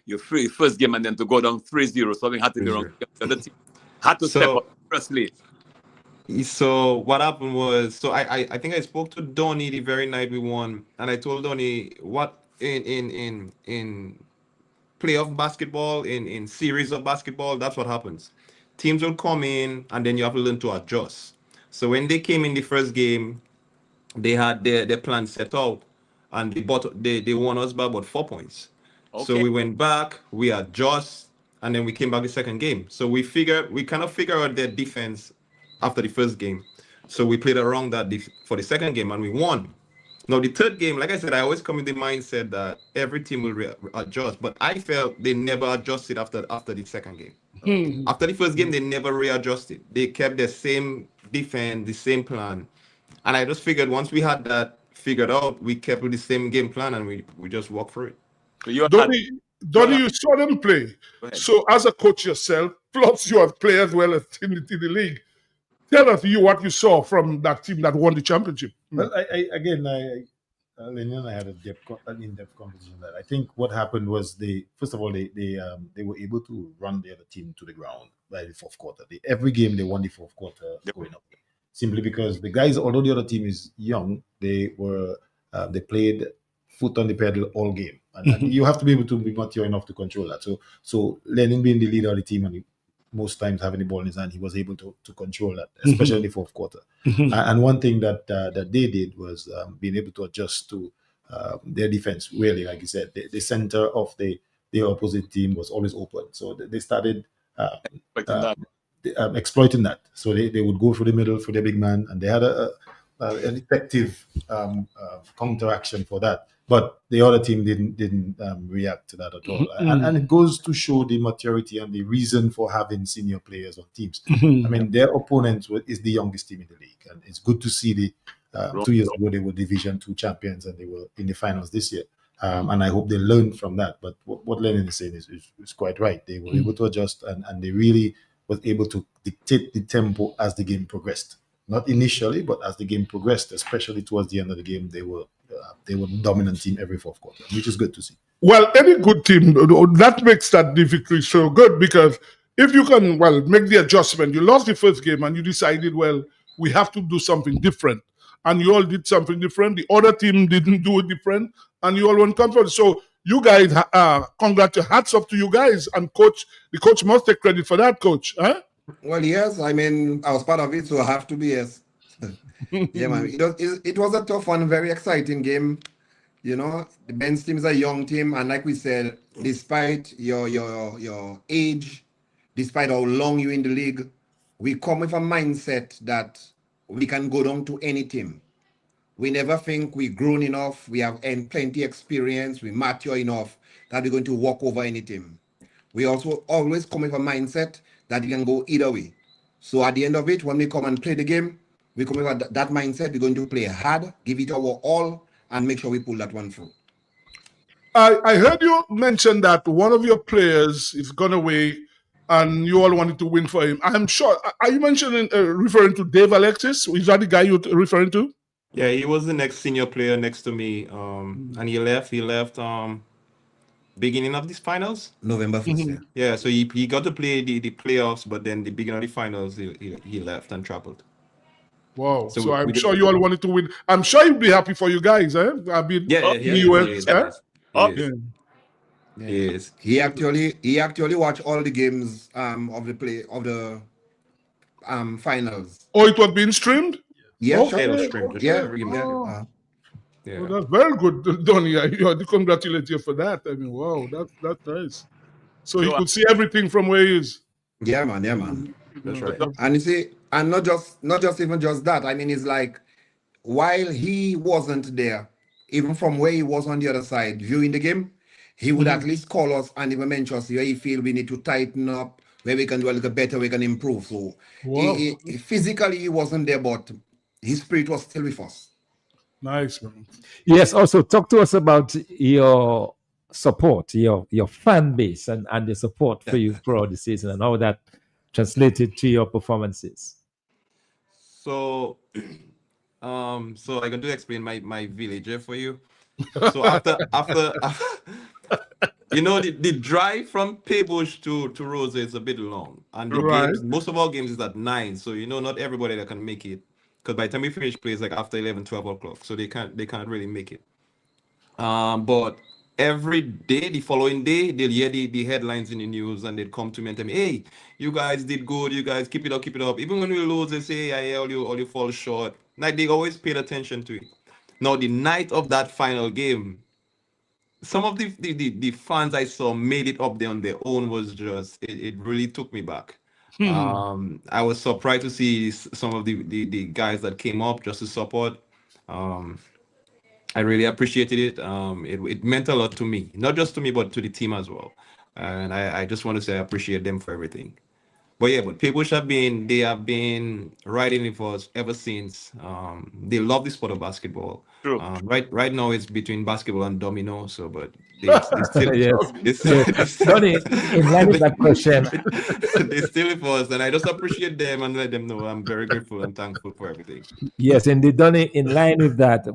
your first game and then to go down 3-0, something had to be wrong. The other team had to step up firstly. So what happened was, I think I spoke to Donnie the very night we won, and I told Donnie what in playoff basketball, in series of basketball, that's what happens. Teams will come in and then you have to learn to adjust. So when they came in the first game, they had their plan set out, and they won us by about 4 points. Okay. So we went back, we adjust, and then we came back the second game. So we kind of figure out their defense after the first game. So we played around that for the second game and we won. Now the third game, like I said, I always come with the mindset that every team will adjust, but I felt they never adjusted after the second game. After the first game, they never readjusted. They kept the same defense, the same plan. And I just figured once we had that figured out, we kept with the same game plan and we just walked through it. So Donnie, you saw them play. So as a coach yourself, plus you have players well in the league, tell us what you saw from that team that won the championship. Well, Lenny and I had an in-depth conversation that I think what happened was they were able to run the other team to the ground by the fourth quarter. Every game they won the fourth quarter going up, simply because the guys, although the other team is young, they played foot on the pedal all game, and you have to be able to be mature enough to control that. So Lennon being the leader of the team and most times having the ball in his hand, he was able to control that, especially in the fourth quarter. And one thing that they did was being able to adjust to their defense. Really, like you said, the center of the opposite team was always open, so they started exploiting that. So they would go through the middle for their big man, and they had an effective counteraction for that. But the other team didn't react to that at all. And it goes to show the maturity and the reason for having senior players on teams. I mean, their opponent is the youngest team in the league, and it's good to see the 2 years ago they were Division 2 champions and they were in the finals this year. And I hope they learned from that. But what Lennon is saying is quite right. They were able to adjust, and they really was able to dictate the tempo as the game progressed. Not initially, but as the game progressed, especially towards the end of the game, they were the dominant team every fourth quarter, which is good to see. Well, any good team, that makes that victory so good, because if you can, make the adjustment, you lost the first game and you decided, we have to do something different. And you all did something different. The other team didn't do it different, and you all went comfortable. So you guys, hats off to you guys, and the coach must take credit for that, coach. Huh? Well, yes, I mean, I was part of it, so I have to be, yes. Yeah, man. It was a tough one, very exciting game. You know, the men's team is a young team, and like we said, despite your age, despite how long you're in the league, we come with a mindset that we can go down to any team. We never think we've grown enough, we have plenty experience, we mature enough that we're going to walk over any team. We also always come with a mindset that it can go either way. So at the end of it, when we come and play the game, we come with that mindset. We're going to play hard, give it our all, and make sure we pull that one through. I heard you mention that one of your players is gone away, and you all wanted to win for him. I'm sure. Are you referring to Dave Alexis? Is that the guy you're referring to? Yeah, he was the next senior player next to me, and he left. Beginning of these finals, November 1st. Yeah, so he got to play the playoffs, but then the beginning of the finals, he left and traveled. Wow! So I'm sure you all wanted to win. I'm sure he'd be happy for you guys, eh? I mean, Yes. He actually watched all the games of the finals. Oh, it was being streamed? Yeah, okay. It was streamed. Yeah. Well, that's very good, Donny. I congratulate you for that. I mean, wow, that's nice. So he could see everything from where he is. Yeah, man. That's right. And you see, and not just that. I mean, it's like while he wasn't there, even from where he was on the other side viewing the game, he would at least call us and even mention us where he feel we need to tighten up, where we can do a little better, we can improve. So he physically he wasn't there, but his spirit was still with us. Nice, man. Yes, also talk to us about your support, your fan base and the support for you throughout the season, and how that translated to your performances. So I'm going to explain my villager for you. So after you know, the drive from Paybush to Rosa is a bit long, and the games, most of our games is at 9, so you know not everybody that can make it, because by the time we finish play, it's like after 11, 12 o'clock, so they can't really make it. But every day, the following day, they'll hear the headlines in the news, and they'd come to me and tell me, hey, you guys did good, you guys keep it up. Even when we lose, they say, hey, all you fall short. Like, they always paid attention to it. Now, the night of that final game, some of the fans I saw made it up there on their own. Was just, it really took me back. I was surprised to see some of the guys that came up just to support. I really appreciated it. It meant a lot to me, not just to me, but to the team as well. And I just want to say I appreciate them for everything. But Paybush have been riding it for us ever since. They love the sport of basketball. True. Right now it's between basketball and domino. So, but they still, Donny, in line with that question, they still with us, and I just appreciate them and let them know I'm very grateful and thankful for everything. Yes, indeed, Donny, in line with that,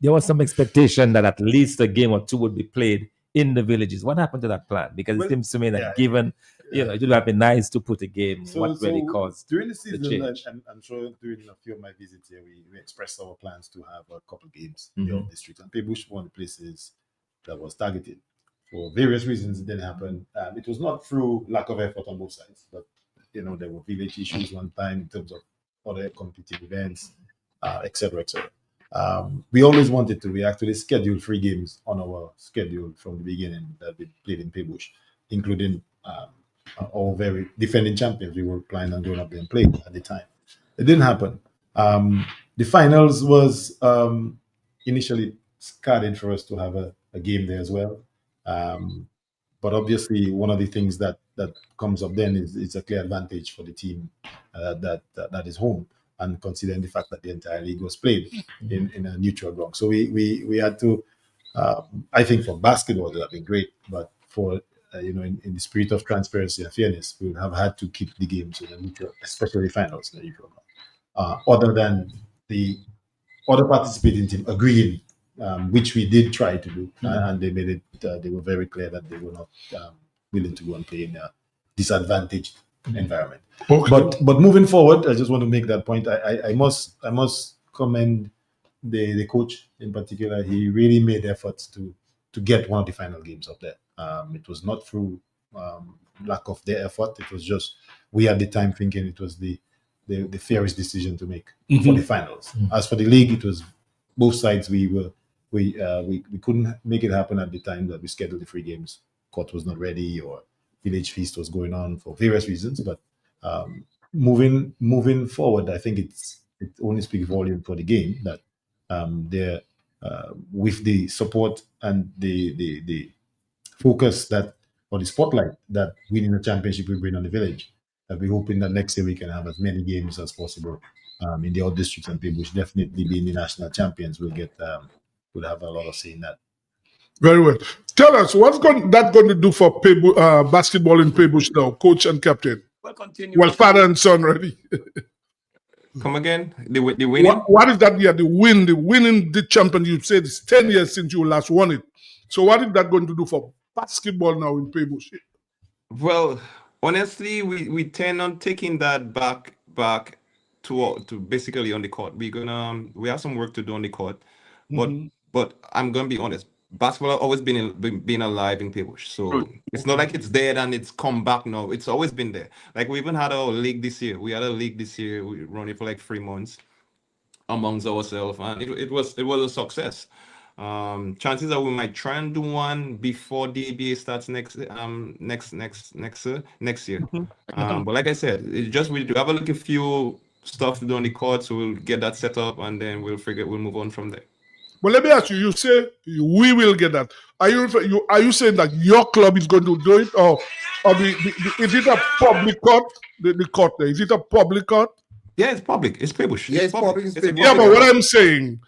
there was some expectation that at least a game or two would be played in the villages. What happened to that plan? Because it seems to me that given, it would have been nice to put a game. What really caused during the season, change? and I'm sure during a few of my visits here, we expressed our plans to have a couple games in the district. And Paybush was one of the places that was targeted. For various reasons, it didn't happen. It was not through lack of effort on both sides, but there were village issues one time in terms of other competitive events, etc., etc. We always wanted to. We actually scheduled 3 games on our schedule from the beginning that we played in Paybush, including our very defending champions. We were planning on going up there and playing at the time. It didn't happen. The finals was initially scheduled for us to have a game there as well. But obviously, one of the things that comes up then is it's a clear advantage for the team that is home, and considering the fact that the entire league was played in a neutral ground. So we had to, I think for basketball, it would have been great, but for in the spirit of transparency and fairness, we would have had to keep the games in a neutral, especially the finals in a neutral ground. Other than the other participating team agreeing, which we did try to do, and they made it. They were very clear that they were not willing to go and play in a disadvantaged environment. Okay. But moving forward, I just want to make that point. I must commend the coach in particular. He really made efforts to get one of the final games up there. It was not through lack of their effort. It was just we at the time thinking it was the fairest decision to make for the finals. As for the league, it was both sides. We couldn't make it happen at the time that we scheduled the 3 games. Court was not ready, or Village Feast was going on for various reasons. But moving forward, I think it only speaks volume for the game that they're with the support and the focus or the spotlight that winning the championship will bring on the Village. We're hoping that next year we can have as many games as possible in the old districts, and Paybush definitely being the national champions will have a lot of say in that. Very well. Tell us, what's that going to do for basketball in Paybush now, coach and captain? Well, continue. Well, father and son already. Come again? The winning? What is that? Yeah, the winning the champion. You said it's 10 years since you last won it. So what is that going to do for basketball now in Paybush? Well, honestly, we tend on taking that back to basically on the court. We have some work to do on the court, but I'm gonna be honest. Basketball has always been alive in Paybush, so it's not like it's dead and it's come back now. It's always been there. Like we even had our league this year. We had a league this year. We run it for like 3 months amongst ourselves, and it was a success. Chances are we might try and do one before the ABA starts next year. But like I said, it's just we do have a look at a few stuff to do on the court, so we'll get that set up and then we'll move on from there. But let me ask you, you say we will get that. Are you saying that your club is going to do it, or is it a public court? The court there, is it a public court? Yeah, it's public. It's Paybush. Yeah, it's public. Yeah, but what I'm saying,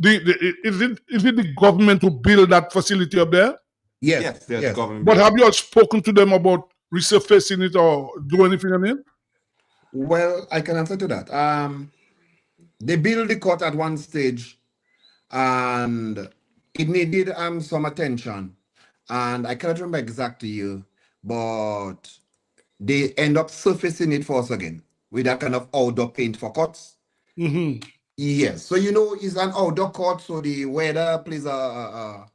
is it the government who build that facility up there? Yes. The government. But have you all spoken to them about resurfacing it or do anything on it? Well, I can answer to that. They built the court at one stage, and it needed some attention. And I cannot remember exactly you, but they end up surfacing it for us again with that kind of outdoor paint for courts. Mm-hmm. Yes, so it's an outdoor court, so the weather plays a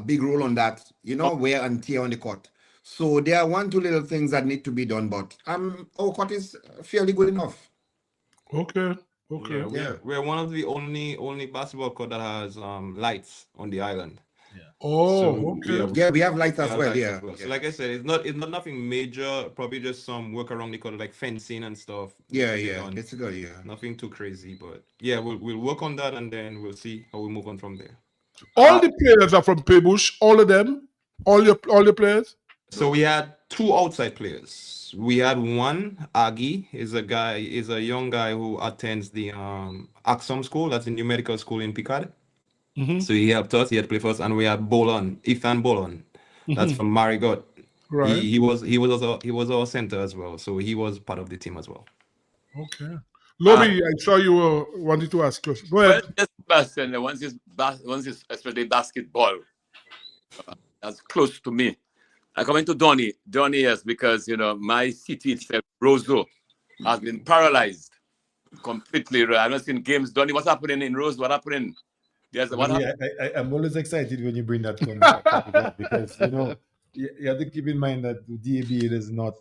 big role on that, wear and tear on the court. So there are 1-2 little things that need to be done, but our court is fairly good enough. Okay. Yeah, we're one of the only basketball court that has lights on the island. Oh, okay. We have lights as well. Yeah. So like I said, it's not nothing major. Probably just some work around the court, like fencing and stuff. Yeah. It's good. Yeah. Nothing too crazy, but yeah, we'll work on that and then we'll see how we move on from there. All the players are from Paybush. All of them. All your players. So we had 2 outside players. We had one, Aggie, is a young guy who attends the Axom School. That's a new medical school in Picard. Mm-hmm. So he helped us. He had to play for us, and we had Ethan Bolon. That's from Marigot. Right. He was our center as well. So he was part of the team as well. Okay. Lobby, I saw you wanted to ask questions. Go ahead. Well, just once it's especially basketball, that's close to me. I come into Donny, yes, because my city itself, Roseau, has been paralyzed completely. I've not seen games. Donny, what's happening in Rose? What happening? Yes, Really, I'm always excited when you bring that topic up because you have to keep in mind that the DABA is not.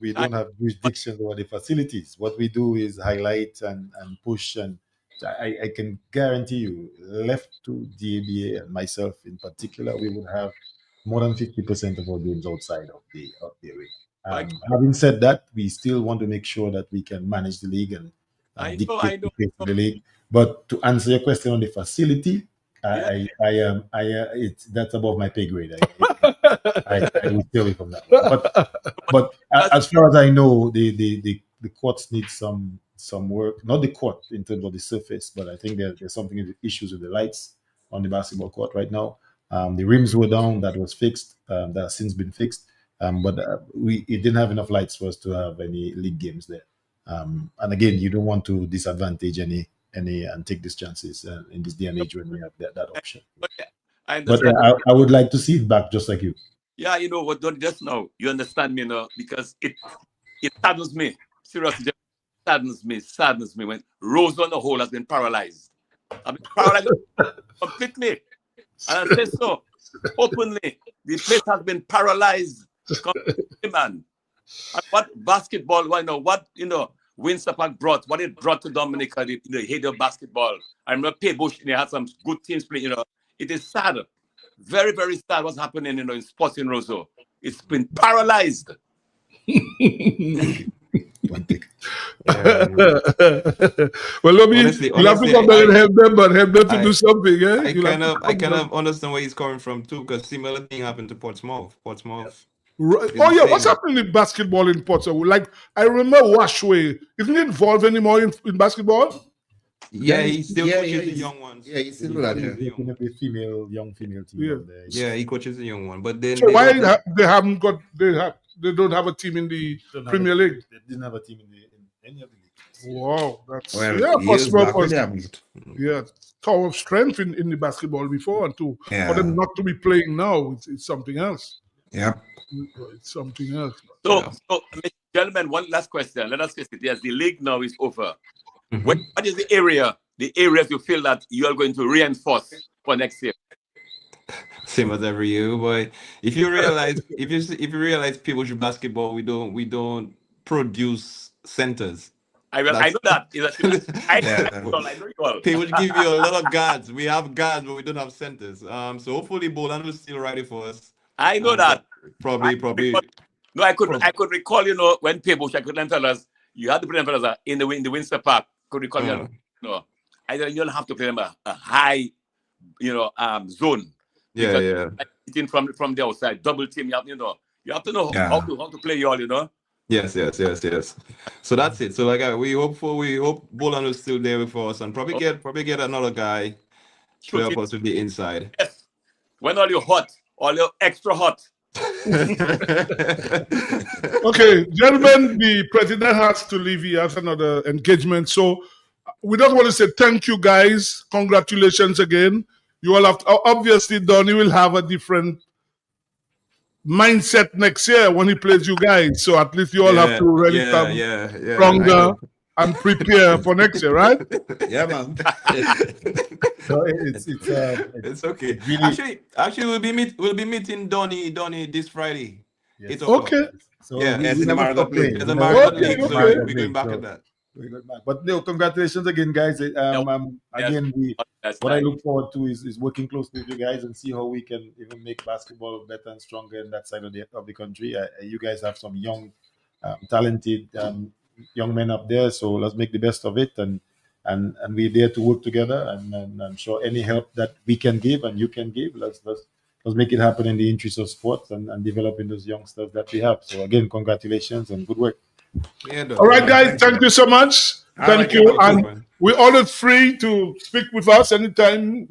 We don't have jurisdictions over the facilities. What we do is highlight and push, and I can guarantee you, left to DABA and myself in particular, we would have more than 50% of our games outside of the arena. Having said that, we still want to make sure that we can manage the league and dictate the pace of the league. But to answer your question on the facility, that's above my pay grade. I will stay away from that. But as far as I know, the courts need some work. Not the court in terms of the surface, but I think there's something issues with the lights on the basketball court right now. The rims were down. That was fixed. That has since been fixed. But it didn't have enough lights for us to have any league games there. And again, you don't want to disadvantage any and take these chances in this day and age when we have that option. But I would like to see it back just like you. Yeah, what? Don't just now. You understand me, because it saddens me. Seriously, just saddens me when Rose on the whole has been paralyzed. I've been paralyzed completely. And I say so openly. The place has been paralyzed completely, man. And what basketball? Windsor Park what it brought to Dominica, the hate of basketball. I remember Paybush, they had some good teams playing. It is sad, very, very sad what's happening, in sports in Roseau. It's been paralyzed. Well, honestly, you have to come back and help them, but help them to do something. I kind of understand where he's coming from too, because similar thing happened to Portsmouth. Right. Oh yeah, what's happening in basketball in Portsmouth? Like I remember Washway. Isn't he involved anymore in basketball? Yeah, he still coaches the young ones. Yeah, he's still that. Young female team. Yeah, he coaches the young one. But then so why they don't have a team in the Premier League? They didn't have a team in any of the leagues. Wow, that's tower of strength in the basketball before, and for them not to be playing now, it's something else. Yeah. It's something else. So, gentlemen, one last question. Let us face it. Yes, the league now is over. Mm-hmm. What is the areas you feel that you are going to reinforce for next year? Same as every year, but if you realize, if you realize, people should basketball, we don't produce centers. I know that. I know you all. People give you a lot of guards. We have guards, but we don't have centers. So hopefully, Boland will still ready for us. I know that. Probably. No, I could recall, when Paybush, I could tell us, you had to play them in the Windsor Park. Could recall, you don't have to play them a high, zone. Yeah. From the outside, double team. You have to know how to play you all. Yes. So that's it. So we hope Boland is still there for us, and probably get another guy to help us with the inside. Yes. When all you're hot. All your extra hot. Okay, gentlemen, the president has to leave. He has another engagement. So we just want to say thank you, guys. Congratulations again. You all have to, obviously, Donny will have a different mindset next year when he plays you guys. So at least you all have to really come stronger and prepare for next year, right? Yeah, man. So it's okay. Really, actually, we'll be meeting Donny this Friday. Yes. Okay. So it's a marathon league. It's a marathon league. So we're going back at that. But no, congratulations again, guys. Again, what I look forward to is working closely with you guys and see how we can even make basketball better and stronger in that side of the country. You guys have some young, talented young men up there, so let's make the best of it, and we're there to work together. And I'm sure any help that we can give and you can give, let's make it happen in the interest of sports and developing those youngsters that we have. So again, congratulations and good work. All right, guys, thank you so much. Thank you. And we're always free to speak with us anytime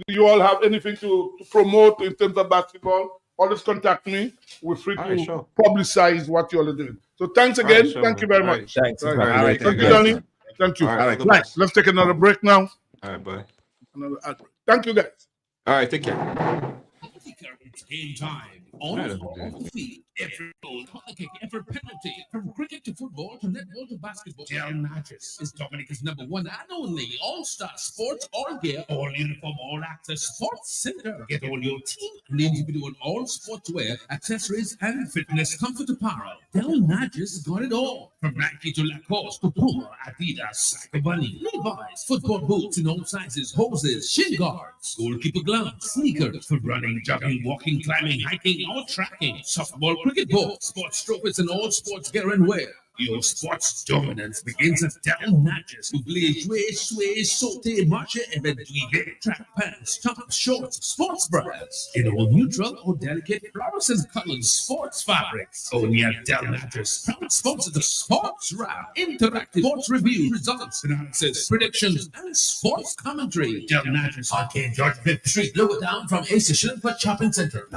you all have anything to promote in terms of basketball. Always contact me. We're free to publicize what you all are doing. So thanks again. Thank you very much. Thanks. Thank you, Donny. Thank you. Nice. Let's take another break now. All right, bye. Another ad break. Thank you, guys. All right, take care. It's game time. On or off the field, every goal, corner kick, every penalty, from cricket to football to netball to basketball, Del Natchez is Dominica's #1 and only all-star sports all gear, all uniform, all access sports center. Get all your team and individual all sportswear, accessories, and fitness comfort apparel. Del Natchez got it all. From Nike to Lacoste to Puma, Adidas, Psycho Bunny, Levi's, football boots in all sizes, hoses, shin guards, goalkeeper gloves, sneakers for running, jogging, walking, climbing, hiking, or tracking, softball, cricket ball, sports trophies, and all sports gear and wear. Your sports dominance begins at Del Natchez. Oubliez jouer, sway, sauter, marcher, éventuer, track pants, tops, shorts, sports bras, in all neutral or delicate fluorescent colored sports fabrics. Only at Del Natchez, proud sponsor the Sports Wrap, interactive sports review, results, analysis, predictions, and sports commentary. Del Natchez, Arcade George 5th Street, lower down from AC Shillingford Shopping Center.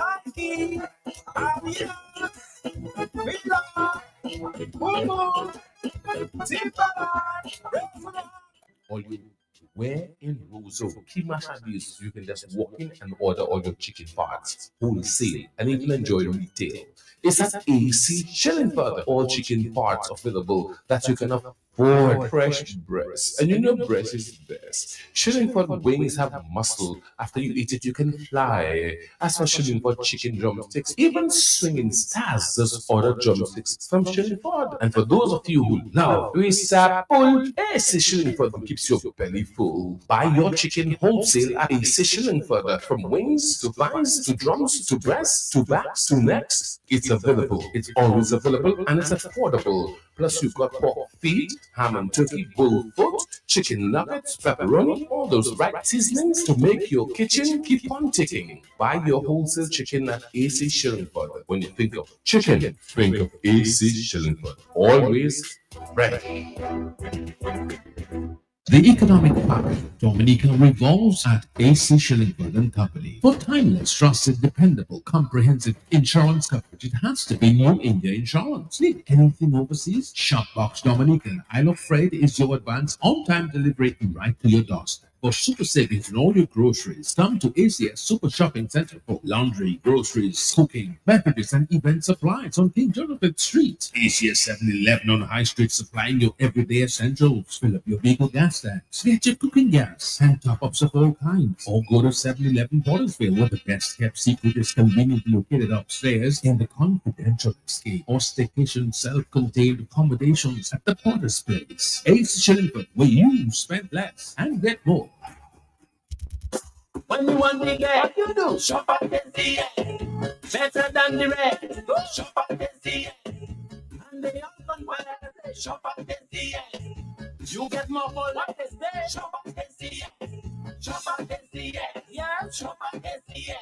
All you where in Roseau, Kimashabis, you can just walk in and order all your chicken parts, wholesale, and even enjoy retail. It's at AC Shillingford. All chicken parts available that you can afford. Fresh breast, and you know breast is the best. Shillingford wings have muscle. After you eat it, you can fly. As for Shillingford chicken drumsticks, even swinging stars just order drumsticks from Shillingford. And for those of you who love Risapul, AC Shillingford keeps your belly full. Buy your chicken wholesale at AC Shillingford. From wings to thighs to drums to breasts to backs to necks, it's available. It's always available and it's affordable. Plus, you've got pork feet, ham and turkey, bull foot, chicken nuggets, pepperoni, all those right seasonings to make your kitchen keep on ticking. Buy your wholesale chicken at AC Shillingford. When you think of chicken, think of AC Shillingford. Always fresh. The economic fabric of Dominica revolves at AC Shillingford and Company. For timeless, trusted, dependable, comprehensive insurance coverage, it has to be New India Insurance. Need anything overseas? Shopbox Dominica Isle of Freight is your advance on-time delivery right to your doorstep. For super savings on all your groceries, come to ACS Super Shopping Center for laundry, groceries, cooking, beverages, and event supplies on King Jonathan Street. ACS 7-Eleven on High Street, supplying your everyday essentials. Fill up your vehicle gas tanks, get your cooking gas, and top-ups of all kinds. Or go to 7-Eleven Portersville, where the best-kept secret is conveniently located upstairs in the confidential escape or staycation self-contained accommodations at the Porter's Place. AC Shillingford, where you spend less and get more. When you want to get, what you do? Shop at SDA. Better than the rest. Go shop at SDA. And they all gone well. Shop at SDA. You get more for what is there. Shop at SDA. Shop at SDA. Yeah, shop at SDA.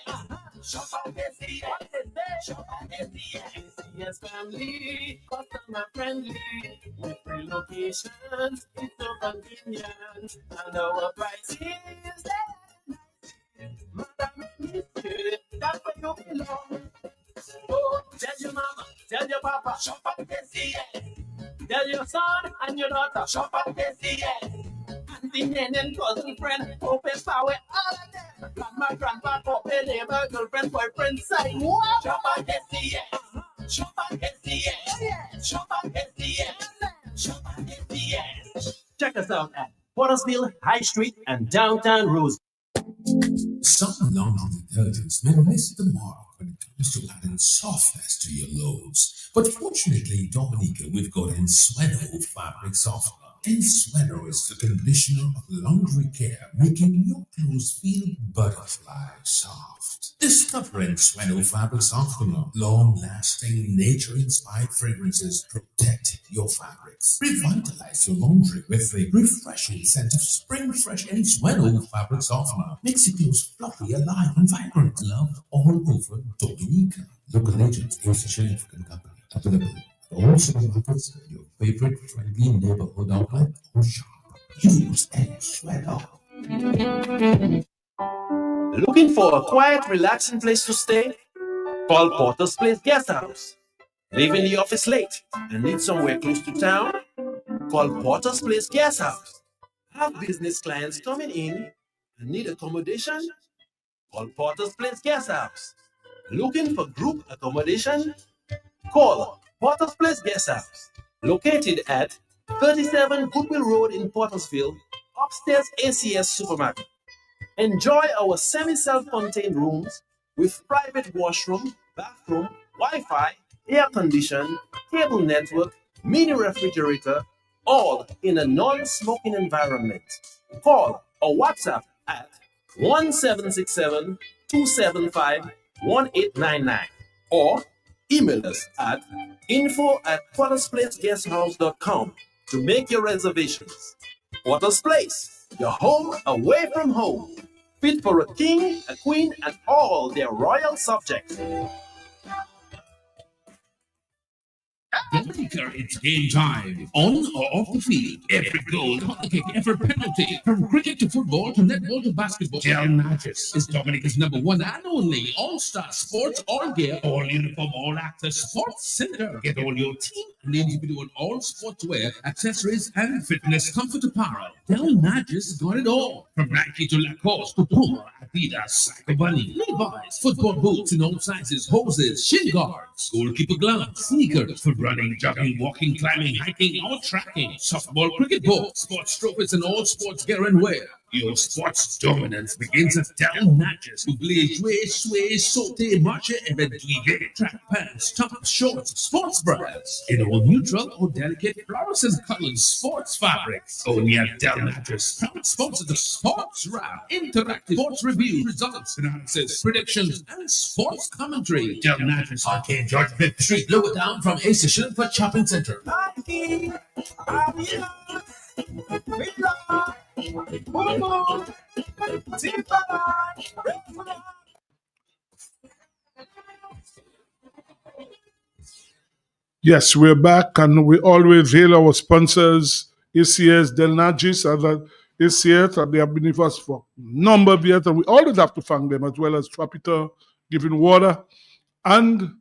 Shop at SDA. What is there? Shop at SDA. Yes, family, customer friendly. With free locations, it's so convenient. And our prices there. Madam, that's where you belong. Oh, tell your mama, tell your papa, shop at SDA. Tell your son and your daughter, shop at SDA. Auntie, nan, and cousin, friend, open power, all of them. Grandma, grandpa, couple, neighbor, girlfriend, boyfriend, side. What? Shop at SDA. Shop at SDA. Shop at SDA. Shop at SDA. Check us out at Portersville, High Street, and downtown Rose. Some laundry detergents may miss the mark when it comes to adding softness to your loads. But fortunately, Dominica, we've got Ensueno Fabric Softener. Ensueno is the conditioner of laundry care, making your clothes feel butterfly soft. Discover Ensueno Fabric Softener. Long-lasting, nature-inspired fragrances protect your fabrics. Revitalize your laundry with the refreshing scent of spring fresh Ensueno Fabric Softener. Makes your clothes fluffy, alive, and vibrant. Loved all over Dominica. Local agents, AC Shillingford & Company. Available at all supermarkets, your favorite friendly neighborhood outlet, or shop. Use Ensueno. Looking for a quiet, relaxing place to stay? Call Porter's Place Guest House. Leaving the office late and need somewhere close to town? Call Porter's Place Guest House. Have business clients coming in and need accommodation? Call Porter's Place Guest House. Looking for group accommodation? Call Porter's Place Guest House, located at 37 Goodwill Road in Portersville, upstairs ACS Supermarket. Enjoy our semi-self-contained rooms with private washroom, bathroom, Wi-Fi, air condition, cable network, mini refrigerator, all in a non-smoking environment. Call or WhatsApp at 1767-275-1899 or email us at info@portersplaceguesthouse.com to make your reservations. Porter's Place, your home away from home. Fit for a king, a queen, and all their royal subjects. Don't care, it's game time. On or off the field, every goal, corner kick, every penalty. From cricket to football to netball to basketball, Del Natchez is Dominica's #1 and only all-star sports, all gear, all uniform, all access sports center. Get all your team and individual all sportswear, accessories, and fitness comfort apparel. Del Natchez got it all. From Nike to Lacoste to Puma, Adidas, Psycho Bunny, Levi's, football boots in all sizes, hoses, shin guards, goalkeeper gloves, sneakers for running, jogging, walking, climbing, hiking, or tracking, softball, cricket ball, sports trophies, and all sports gear and wear. Your sports dominance begins at Del Natchez. Oubliez, jouer, sway, sauter, marcher, et driver. Track pants, tops, shorts, sports bras. In all neutral or delicate fluorescent colored sports fabrics. Only at Del Natchez. Proud sponsor the Sports Wrap. Interactive sports review, results, analysis, predictions, and sports commentary. Del Natchez, Arcade George 5th Street, lower down from A Station for Shopping Center. Yes, we're back, and we always hail our sponsors, ACS, Del Natchez, and ACS, and they have been with us for a number of years, and we always have to thank them, as well as Trapita, Giving Water, and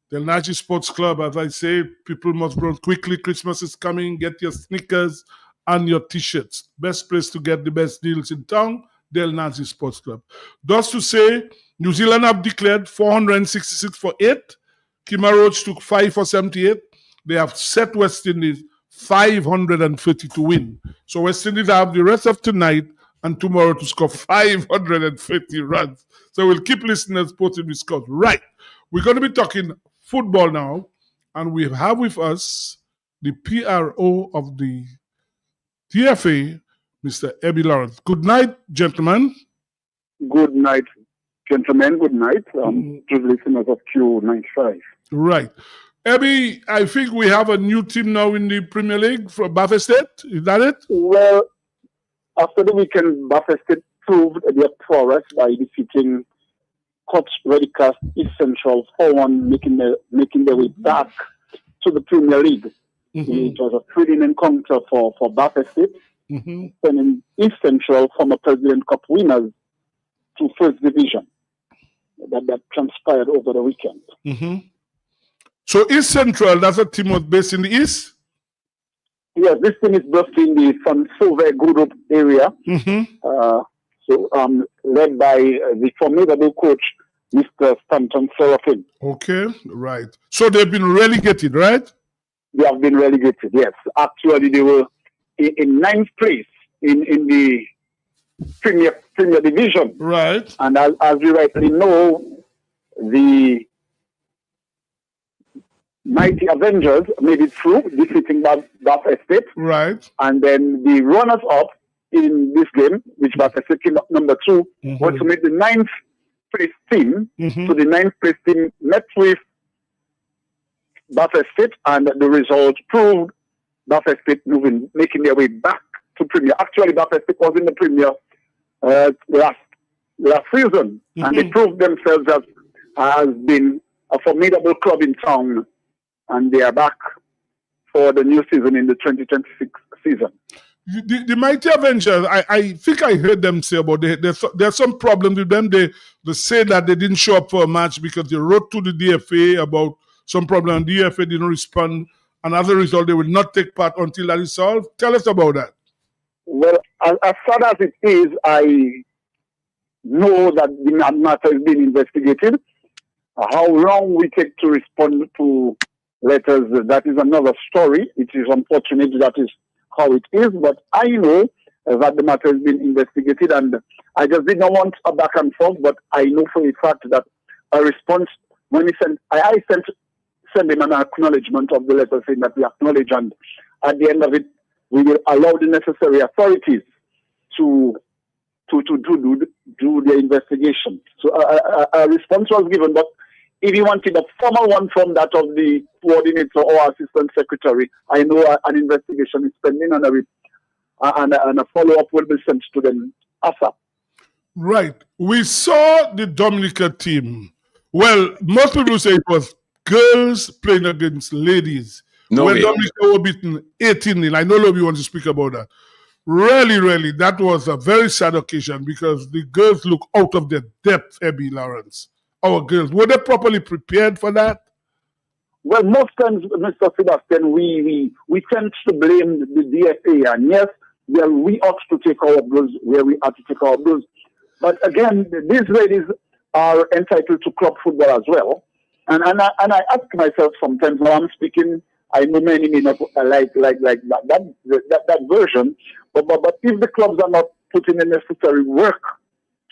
Del Natchez Sports Club. As I say, people must run quickly. Christmas is coming. Get your sneakers and your T-shirts. Best place to get the best deals in town, Del Natchez Sports Club. Thus to say, New Zealand have declared 466 for 8. Kima Roach took 5 for 78. They have set West Indies 530 to win. So West Indies have the rest of tonight and tomorrow to score 550 runs. So we'll keep listening and sporting with scores. Right. We're going to be talking football now, and we have with us the PRO of the DFA, Mr. Ebby Lawrence. Good night, gentlemen. Good night, gentlemen. Good night to the listeners of Q95. Right. Ebby, I think we have a new team now in the Premier League for Bathurst State. Is that it? Well, after the weekend, Bathurst State proved their prowess by defeating Coach Redicast East Central 4-1, making their way back to the Premier League. It was a thrilling encounter for Bathurst State, sending East Central former President Cup winners to First Division. That transpired over the weekend. So East Central, that's a team was based in the East? Yes, this team is based in the Sauve Gurup area. Led by the formidable coach, Mr. Stanton Serafin. Okay, right. So they've been relegated, right? They have been relegated, yes. Actually, they were in 9th place in the Premier Division. Right. And as we rightly know, the Mighty Avengers made it through, defeating Bathurst State. Right. And then the runners-up in this game, which Bathurst State came up number 2, was to make the 9th place team. So the 9th place team met with Bathurst State, and the result proved Bathurst State making their way back to Premier. Actually, Bathurst State was in the Premier last season, and they proved themselves as being a formidable club in town, and they are back for the new season in the 2026 season. The Mighty Avengers, I think I heard them say about there's some problems with them. They say that they didn't show up for a match because they wrote to the DFA about some problem, and the DFA didn't respond, and as a result, they will not take part until that is solved. Tell us about that. Well, as sad as it is, I know that the matter is being investigated, How long we take to respond to letters, that is another story. It is unfortunate that is how it is, but I know that the matter has been investigated, and I just did not want a back and forth, but I know for a fact that a response, when he sent, I sent him an acknowledgement of the letter saying that we acknowledge, and at the end of it, we will allow the necessary authorities to do the investigation. So a response was given, but if you wanted a formal one from that of the coordinator or assistant secretary, I know an investigation is pending and a follow-up will be sent to them ASAP. Right. We saw the Dominica team. Well, most people say it was girls playing against ladies. No when way. Dominica were beaten 18-0. I know Lobby wants to speak about that. Really, that was a very sad occasion because the girls look out of their depth, Abby Lawrence. Our girls, were they properly prepared for that? Well, most times, Mr. Sebastian, we tend to blame the DFA, and yes, well, we ought to take our blows where we ought to take our blows. But again, these ladies are entitled to club football as well. And I ask myself sometimes when I'm speaking, I know many may not like that version, but if the clubs are not putting the necessary work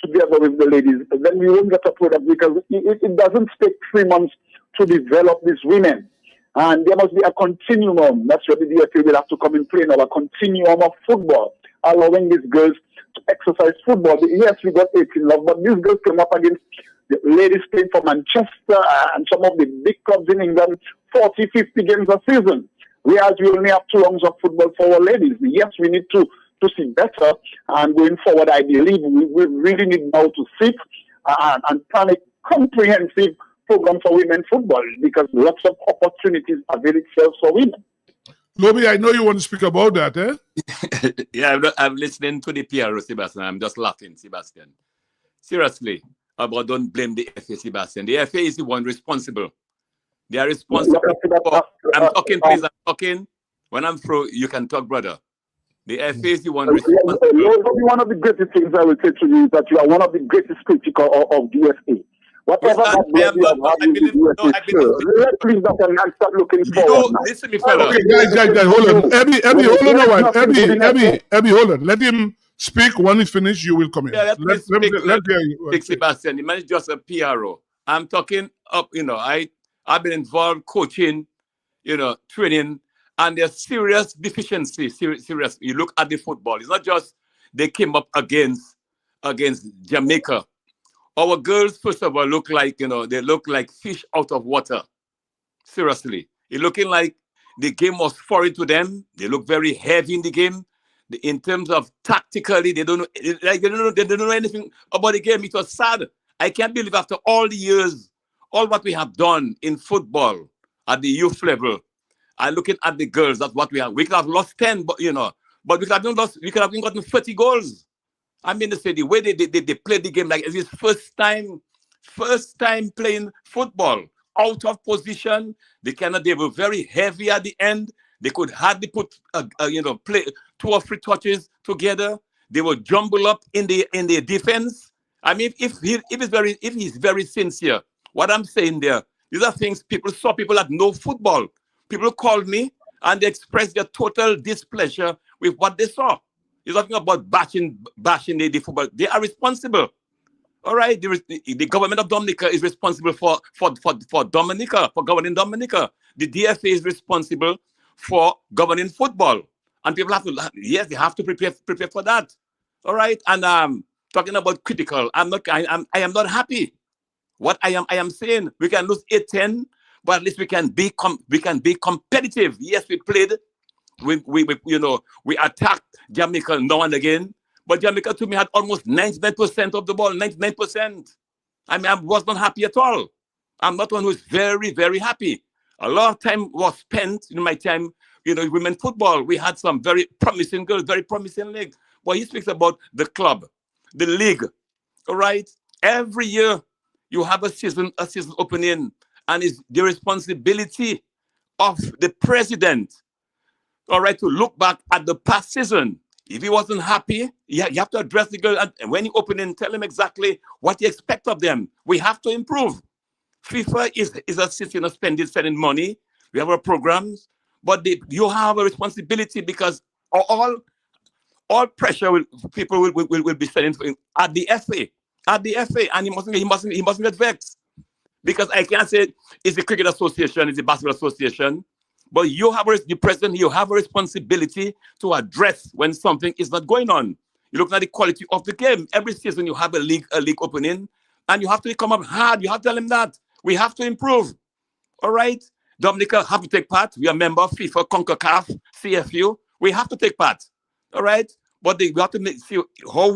together with the ladies, then we won't get a product because it doesn't take 3 months to develop these women. And there must be a continuum. That's where the DFA will have to come in play now, a continuum of football, allowing these girls to exercise football. Yes, we got 18 love, but these girls came up against the ladies playing for Manchester and some of the big clubs in England, 40, 50 games a season. Whereas we only have 2 rounds of football for our ladies. Yes, we need to see better. And going forward, I believe we really need now to sit and plan a comprehensive program for women football because lots of opportunities avail itself for women. Lobby, I know you want to speak about that, eh? Yeah, I'm listening to the PRO, Sebastian. I'm just laughing, Sebastian. Seriously, about don't blame the FA, Sebastian. The FA is the one responsible. They are responsible. I'm talking, please. I'm talking. When I'm through, you can talk, brother. The FA is the one responsible. One of the greatest things I will say to you is that you are one of the greatest critics of DFA. Whatever that let's leave that and start looking forward. Listen, me fella. Okay, guys, hold on. Abby, hold on a while. Abby, hold on. Let him speak. When he's finished, you will come in. Yeah, let's hear you. Speak, Sebastian. The man is just a PRO. I'm talking up, I've been involved coaching, training, and there's serious deficiency. Serious. You look at the football. It's not just they came up against Jamaica. Our girls, first of all, look like, they look like fish out of water. Seriously. It's looking like the game was foreign to them. They look very heavy in the game. In terms of tactically, they don't know anything about the game. It was sad. I can't believe after all the years, all what we have done in football at the youth level, and looking at the girls, that's what we have. We could have lost 10, but we could have gotten 30 goals. I mean to say the way they played the game, like it's his first time playing football out of position. They were very heavy at the end. They could hardly put play 2 or 3 touches together. They were jumbled up in the defense. I mean, if he's very sincere, what I'm saying there, these are things people that know football. People called me and they expressed their total displeasure with what they saw. You're talking about bashing the football. They are responsible. All right, the government of Dominica is responsible for Dominica, for governing Dominica. The DFA is responsible for governing football, and people have to. Yes, they have to prepare for that. All right, and talking about critical, I am not happy. What I am saying, we can lose 8-10, but at least we can be competitive. Yes, we played. We attacked Jamaica now and again, but Jamaica to me had almost 99% of the ball, 99%. I mean, I was not happy at all. I'm not one who's very, very happy. A lot of time was spent in my time, women football. We had some very promising girls, very promising league. But he speaks about the club, the league. All right, every year you have a season opening, and it's the responsibility of the president. All right, to look back at the past season. If he wasn't happy, you have to address the girl. And when you open in, tell him exactly what you expect of them. We have to improve. FIFA is assisting us spending money. We have our programs, but you have a responsibility because all pressure people will be sending at the FA, and he mustn't get vexed because I can't say it's the Cricket Association, it's the Basketball Association, but the president, you have a responsibility to address when something is not going on. You look at the quality of the game. Every season you have a league opening, and you have to come up hard. You have to tell them that we have to improve. All right, Dominica have to take part. We are member of FIFA, CONCACAF, CFU. We have to take part. All right, but we have to see how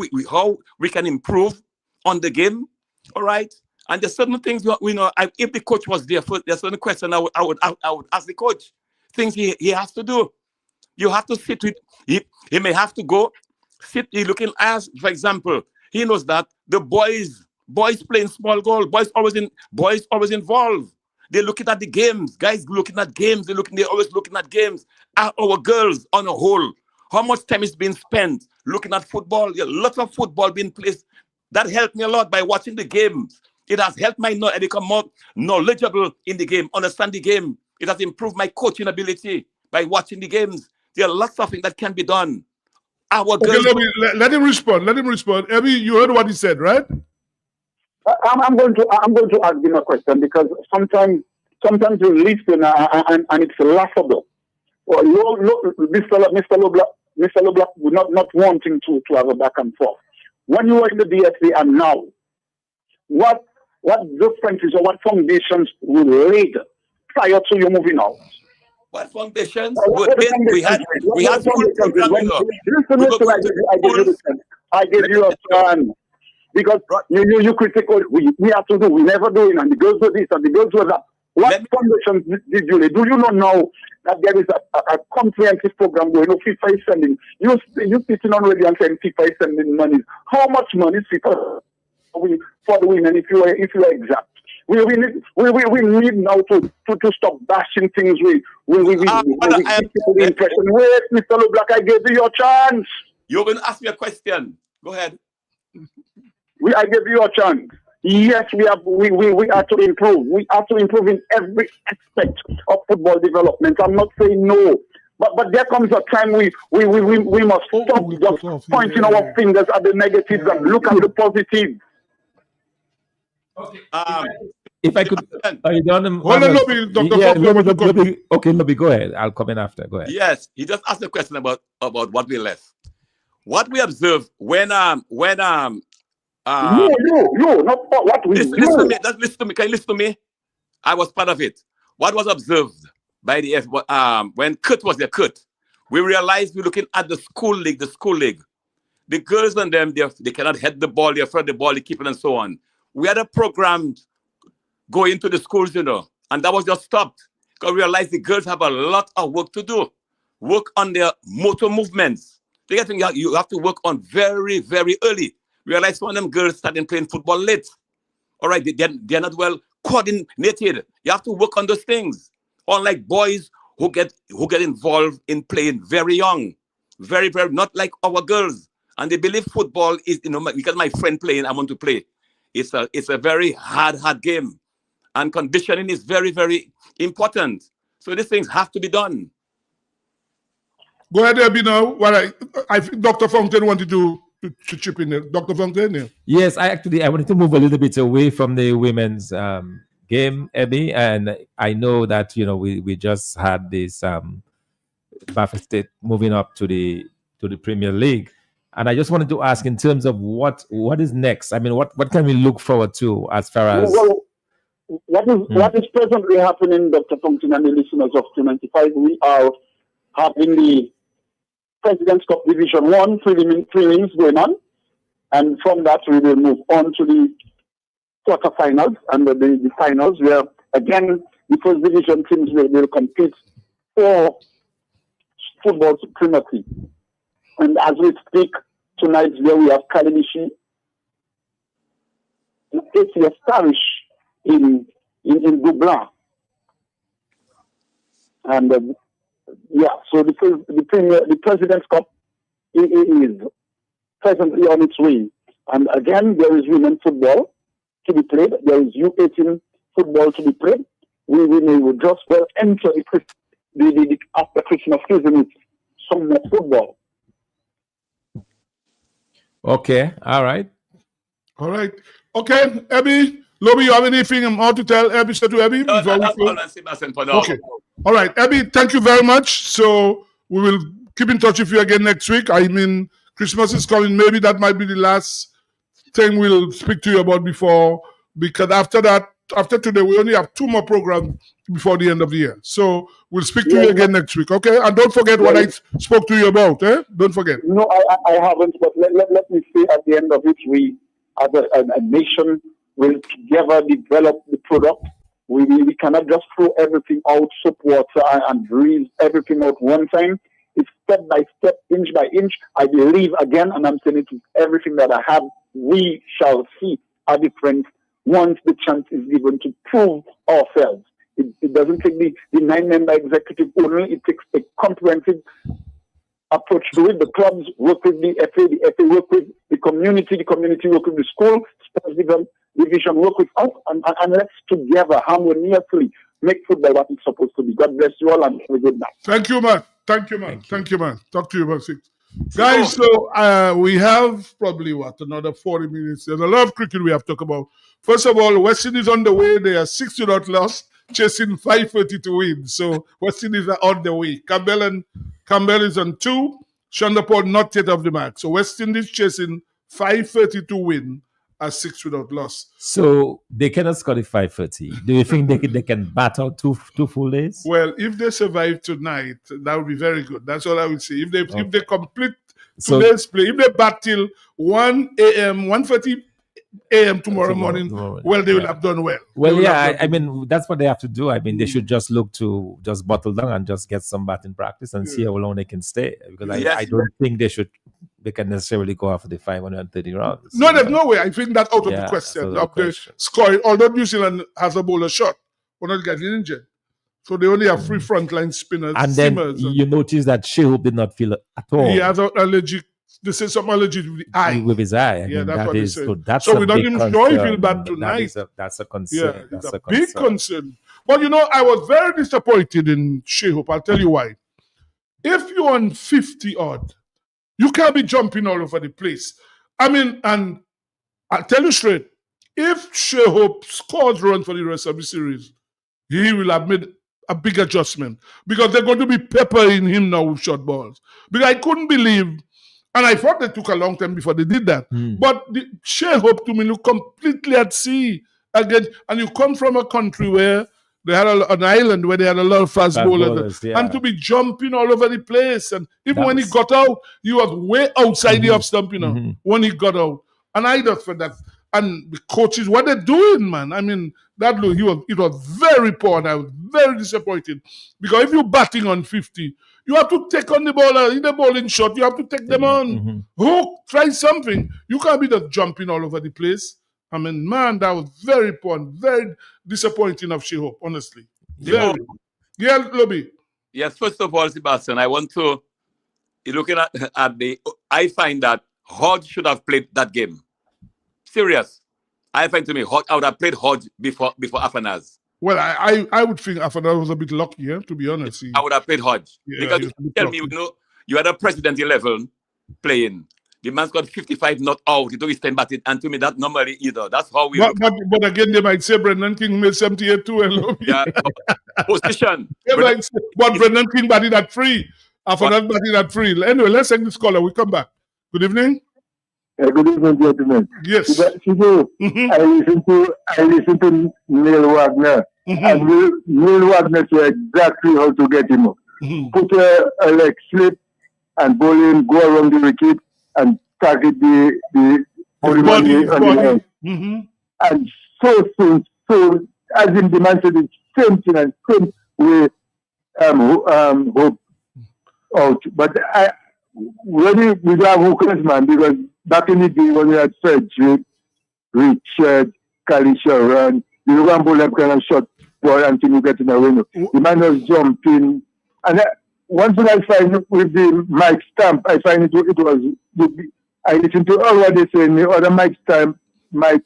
we can improve on the game. All right, and there's certain things we know. If the coach was there, there's certain question I would ask the coach. Things he has to do. You have to sit with. He may have to go. He looking as, for example, he knows that the boys playing small goal, boys always involved. They're looking at the games, guys looking at games. They're always looking at games. Our girls on a whole, how much time is being spent looking at football? Lots of football being played. That helped me a lot by watching the games. It has helped my knowledge become more knowledgeable in the game, understand the game. It has improved my coaching ability by watching the games. There are lots of things that can be done. Okay, let him respond. Ebby, you heard what he said, right? I'm going to ask him a question because sometimes you listen and it's laughable. Well, Mr. Loblack not wanting to have a back and forth. When you were in the DSA and now, what differences or what foundations were laid prior to you moving out? What foundations? We had school programs. Listen, I gave you a chance. Because you critical, we have to do, we never do it, and the girls do this, and the girls do that. What foundations did you lay? Do you not know that there is a comprehensive program going on? FIFA is sending, you sitting on radio and saying FIFA is sending money. How much money is FIFA for the women, if you are exact? We need now to stop bashing things. We give people the impression. Wait, Mr. Loblack, I gave you your chance. You're going to ask me a question. Go ahead. I gave you a chance. Yes, we have to improve. We have to improve in every aspect of football development. I'm not saying no. But there comes a time we must stop just pointing our fingers at the negatives and look at the positives. Okay. If I could, are you done? Hold on, Lobby. Okay, Lobby, go ahead. I'll come in after. Go ahead. Yes, he just asked a question about what we left. What we observed when not what we listen to me. Just listen to me. Can you listen to me? I was part of it. What was observed by the when Kurt was there, we realized we're looking at the school league. The girls and them, they cannot head the ball, they're afraid of the ball, they keep it and so on. We had a program go into the schools, and that was just stopped because we realized the girls have a lot of work to do. Work on their motor movements. You have to work on very, very early. We realized some of them girls started playing football late. All right, they're not well coordinated. You have to work on those things. Unlike boys who get involved in playing very young, very, very, not like our girls. And they believe football is, because my friend playing, I want to play. It's a very hard game. And conditioning is very, very important. So these things have to be done. Go ahead, Ebby, now. I think Dr. Fontaine wanted to chip in there. Dr. Fontaine? Yeah. Yes, I wanted to move a little bit away from the women's game, Ebby. And I know that, we just had this Baffin State moving up to the Premier League. And I just wanted to ask in terms of what is next? I mean, what can we look forward to as far as... Well, what is presently happening, Dr. Fontaine and the listeners of 295, we are having the President's Cup Division 1 prelims going on. And from that, we will move on to the quarterfinals and the finals, where, again, the first division teams will compete for football supremacy. And as we speak, tonight there we have Kalinishi, ACS Parish in Dublin. And so the President's Cup is presently on its way. And again, there is women football to be played. There is U18 football to be played. We may just well enter the after Christmas season with some more football. Okay, all right. All right. Okay, Abby, Lobby, you have anything more to tell Abby? Say to Abby? No, before we that's go? all, Sebastian, for now. Okay. All right, Abby, thank you very much. So we will keep in touch with you again next week. I mean, Christmas is coming. Maybe that might be the last thing we'll speak to you about before, because after that, after today, we only have 2 more programs before the end of the year. So we'll speak to you again next week, okay? And don't forget what I spoke to you about, eh? Don't forget. No, I haven't, but let me say at the end of it, we, as a nation, will together develop the product. We cannot just throw everything out, soap water, and breathe everything out one time. It's step by step, inch by inch. I believe again, and I'm saying it with everything that I have, we shall see a difference once the chance is given to prove ourselves. It doesn't take the 9-member executive only, it takes a comprehensive approach to it. The clubs work with the FA work with the community work with the school, sports division work with us, and let's together harmoniously make football what it's supposed to be. God bless you all and have a good night. Thank you, man. Thank you, man. Thank you, man. Talk to you about 6. Guys, so we have probably, another 40 minutes. There's a lot of cricket we have to talk about. First of all, West Indies on the way. They are 6-0 lost, chasing 530 to win. So West Indies are on the way. Campbell is on 2. Chanderpaul not yet off the mark. So West Indies chasing 530 to win at 6 loss. So they cannot score the 530. Do you think they can bat out two full days? Well, if they survive tonight, that would be very good. That's all I would say. If they complete today's play, if they bat till 1 a.m., 1:30 a.m. tomorrow morning, well, they will have done well. Well, yeah, I mean, that's what they have to do. I mean, they should just look to just bottle down and just get some batting practice and see how long they can stay. Because I don't think they can necessarily go after the 530 rounds. No, there's no way. I think that's out of the question. Of the scoring, although New Zealand has a bowler shot, we're not getting injured. So they only have 3 frontline spinners. And then you notice that Shea Hope did not feel at all. He has an allergic. They say some allergy with the eye. With his eye. I mean, that's that what is, they say. so that's so a we're not big even concern. sure he feel bad tonight. That's a concern. Yeah, that's it's a big concern. But I was very disappointed in Shea Hope. I'll tell you why. If you're on 50 odd, you can't be jumping all over the place. I mean, and I'll tell you straight, if Shea Hope scores runs for the rest of the series, he will have made a big adjustment because they're going to be peppering him now with short balls. Because I couldn't believe, and I thought they took a long time before they did that, but the Shea Hope to me look completely at sea again. And you come from a country where they had an island where they had a lot of fast bowlers, and to be jumping all over the place. And even when he got out, he was way outside the off stump, when he got out. And I just felt that. And the coaches, what they're doing, man. I mean, it was very poor, and I was very disappointed. Because if you're batting on 50, you have to take on the bowler in the bowling shot. You have to take them on. Hook, try something. You can't be just jumping all over the place. I mean, man, that was very poor and very disappointing of Shea Hope, honestly. Very. Yeah, Lobby. Yes, first of all, Sebastian, I want to, looking at I find that Hodge should have played that game. Serious. I find to me, I would have played Hodge before Afanaz. Well, I would think Afanaz was a bit lucky, to be honest. I would have played Hodge. Because you tell me, you had a president 11 playing. The man's got 55 not out. He took his 10 batted, and to me, that normally either. That's how we. But again, they might say Brendan King made 78 too. Yeah, position. But Brendan King batted at 3. Afanaz batted at 3. Anyway, let's take this caller. We come back. Good evening. Good evening, gentlemen. Yes. I listen to Neil Wagner, and Neil Wagner said exactly how to get him up. Put a leg slip and bowl him, go around the wicket and target the body on the head. And so soon, as in the man said, the same thing and same way Hope out. But we don't have hookers, man, because back in the day when we had Frederick, Richard, Kalisha run, you don't bowl up kind of shot ball until you get in a window. The man was jumping. And one thing I find with the Mike Stamp, I find it was, I listen to all what they say, the other Mike Stamp, Mike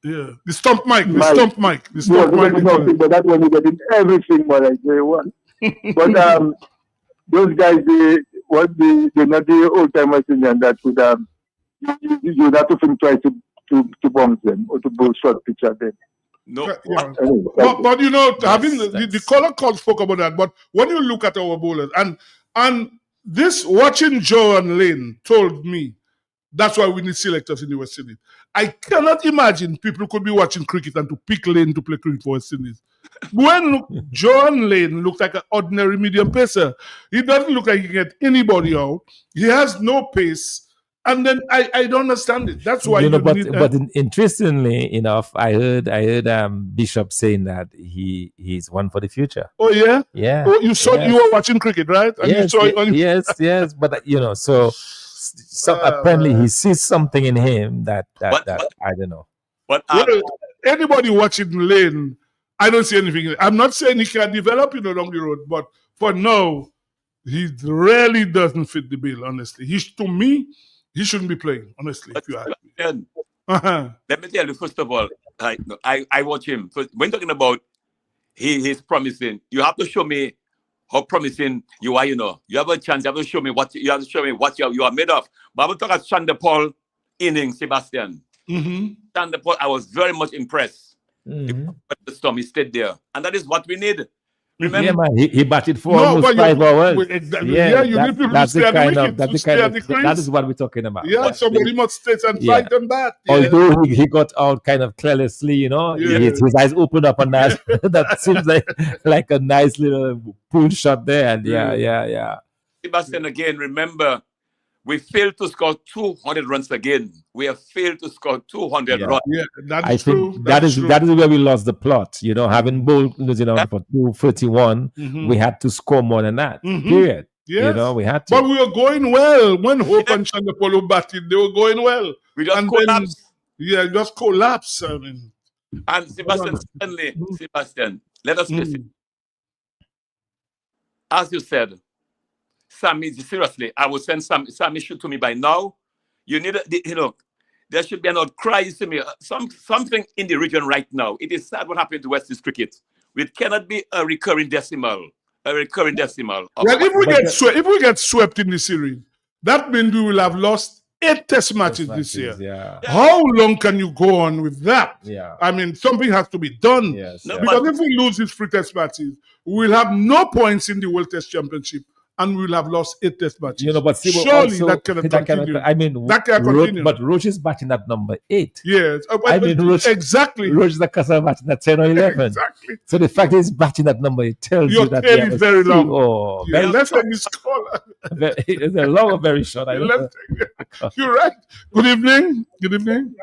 Yeah, the stump mic, the Mike. stump mic, the Yeah, stump mic. because something, but that one you get in everything, but I say one. But those guys, they're not the old timers in there that would you would have to think twice to bounce them or to bowl short pitch at them. No, Yeah. Anyway, But you know, having the that's- color call spoke about that. But when you look at our bowlers, and this watching Joe and Lane told me that's why we need selectors in the West Indies. I cannot imagine people could be watching cricket and to pick Lane to play cricket for West Indies. When Joe and Lane look like an ordinary medium pacer, he doesn't look like he can get anybody out. He has no pace. And then I don't understand it. That's why you know, but need, interestingly enough, I heard Bishop saying that he's one for the future. Oh yeah, Yeah. Oh, you saw yes. you were watching cricket, right? And Yes, you saw it on yes. But you know, so apparently he sees something in him that I don't know. But well, anybody watching Lane, I don't see anything. I'm not saying he can develop along the road, but for now, he really doesn't fit the bill. Honestly, to me, he shouldn't be playing. Honestly, if you ask me. Let me tell you, first of all, I watch him. When talking about he's promising, you have to show me how promising you are. You know, you have a chance. You have to show me what you are made of. But I will talk about Chandler Paul inning, Sebastian. Chandler Paul, I was very much impressed. The storm, he stayed there, and that is what we need. Remember, Yeah, man, he batted for almost 5 hours. Yeah, you need people to that's stay the at the kind wicket, of that's to the kind stay of at the crease. that is what we're talking about. Yeah, But somebody must stay and yeah. fight on that. Yeah. although he got out kind of carelessly, you know, Yeah. his eyes opened up and that seems like a nice little pull shot there. And yeah. Sebastian, again, remember, we failed to score 200 runs again. We have failed to score 200 Yeah. runs. Yeah, that I is think true. that is where we lost the plot. You know, having bowled New Zealand for 231, Mhm. we had to score more than that. Mhm. Period. You Yes. know, we had to. But we were going well. When Hope and Chandapolo batted, they were going well. We just And collapsed. Just collapse. I mean, And Sebastian, certainly, Sebastian, let us face it. As you said, Sammy, seriously, I will send Sammy shoot to me by now. You need, there should be an outcry. You see me, something in the region right now. It is sad what happened to West Indies cricket. It cannot be a recurring decimal. Well, if we get swept in the series, that means we will have lost 8 test matches this year. Yeah. How long can you go on with that? Yeah. I mean, something has to be done. Yes. Because if we lose these 3 test matches, we will have no points in the World Test Championship and we will have lost 8 test matches. You know, but see, surely also, that cannot continue. I mean, that cannot continue. But Roach is batting at number 8. Yes. I mean, Roach, exactly. Roach is the customer batting at 10 or 11. Exactly. So the fact he's batting at number 8 tells Your you that tail he is has very a long. Oh, Your very left hand is collar. Is it long or very short? I Your don't left hand. You're right. Good evening. Good evening.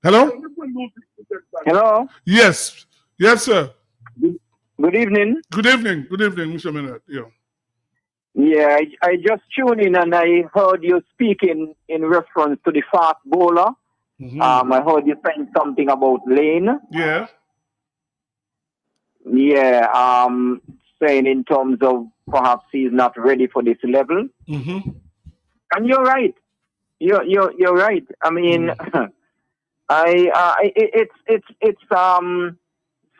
Hello? Hello? Yes. Yes, sir. Good evening. Good evening. Good evening, Mr. Minard. Yeah. Yeah, I just tuned in and I heard you speaking in reference to the fast bowler. I heard you saying something about Lane. Yeah. Yeah, saying in terms of perhaps he's not ready for this level. And you're right. You're right. I mean, it's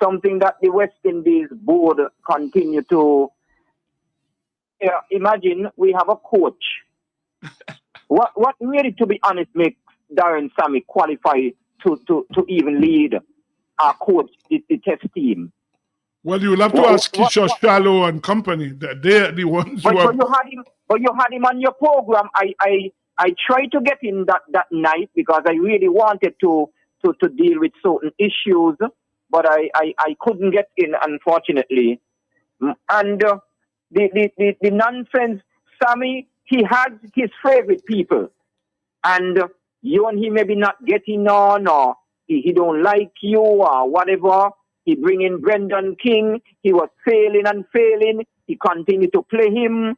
something that the West Indies board continue to. Yeah, imagine we have a coach. What really, to be honest, makes Darren Sammy qualify to even lead our coach, the test team? Well, you will have to ask Kishore Shallow and company. They're the ones But who are. you had him on your program. I tried to get in that night because I really wanted to deal with certain issues, but I couldn't get in, unfortunately. And the nonsense, Sammy, he has his favorite people, and you and he maybe not getting on, or he don't like you, or whatever. He bring in Brendan King. He was failing and failing. He continued to play him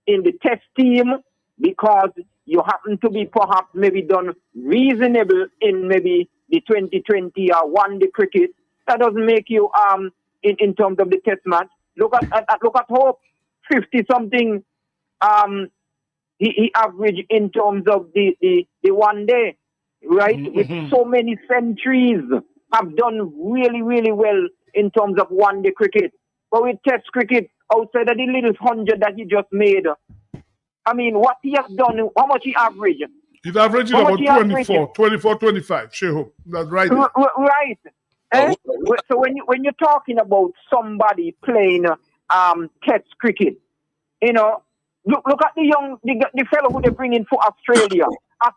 in the test team because you happen to be perhaps maybe done reasonable in maybe the 2020 or one-day cricket. That doesn't make you in terms of the test match. Look at Hope, 50-something. He averaged in terms of the one day. right, with so many centuries, have done really, really well in terms of one-day cricket. But with Test cricket, outside of the little 100 that he just made, I mean, what he has done, how much he averaged? He's averaging about 24, 25. Sure, that's right. Right. So when you're talking about somebody playing Test cricket, you know, look at the fellow who they bring in for Australia. A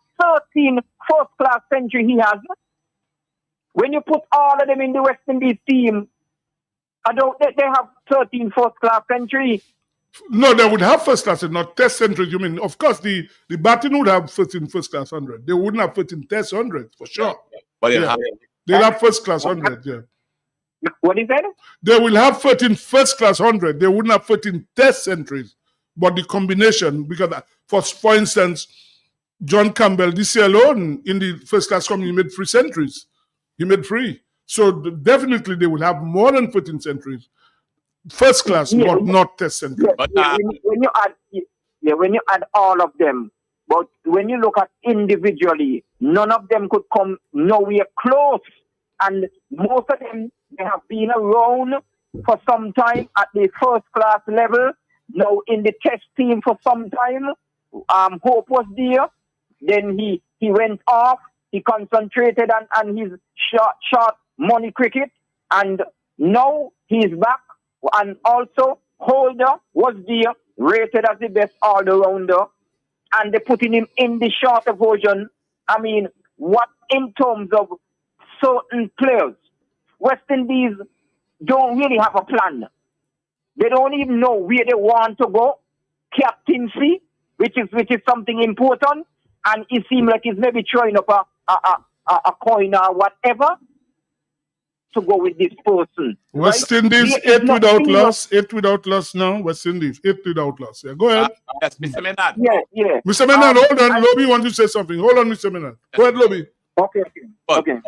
13 first-class century he has. When you put all of them in the West Indies team, they have 13 first-class century. No, they would have first class, not Test centuries. You mean, of course, the batting would have 13 first class 100. They wouldn't have 13 Test 100 for sure. But they'll have first class 100. Yeah. What is that? They will have 13 first class 100. They wouldn't have 13 Test centuries. But the combination, because for instance, John Campbell this year alone in the first class company made 3 centuries. He made 3. So definitely they will have more than 13 centuries. First class, but not Test century. When you add all of them, but when you look at individually, none of them could come nowhere close. And most of them, they have been around for some time at the first class level. Now in the Test team for some time. Hope was there. Then he went off. He concentrated on his short money cricket. And now he's back. And also, Holder was there, rated as the best all-rounder. And they're putting him in the shorter version. I mean, what in terms of certain players, West Indies don't really have a plan. They don't even know where they want to go. Captaincy, which is something important. And it seems like he's maybe throwing up a coin or whatever to go with this person. West Indies, 8 without loss. 8 without loss now. West Indies, 8 without loss. Yeah, go ahead. Yes, Mr. Menard. Yeah. Mr. Menard, hold on. Lobby wants to say something. Hold on, Mr. Menard. Go ahead, Lobby. Okay.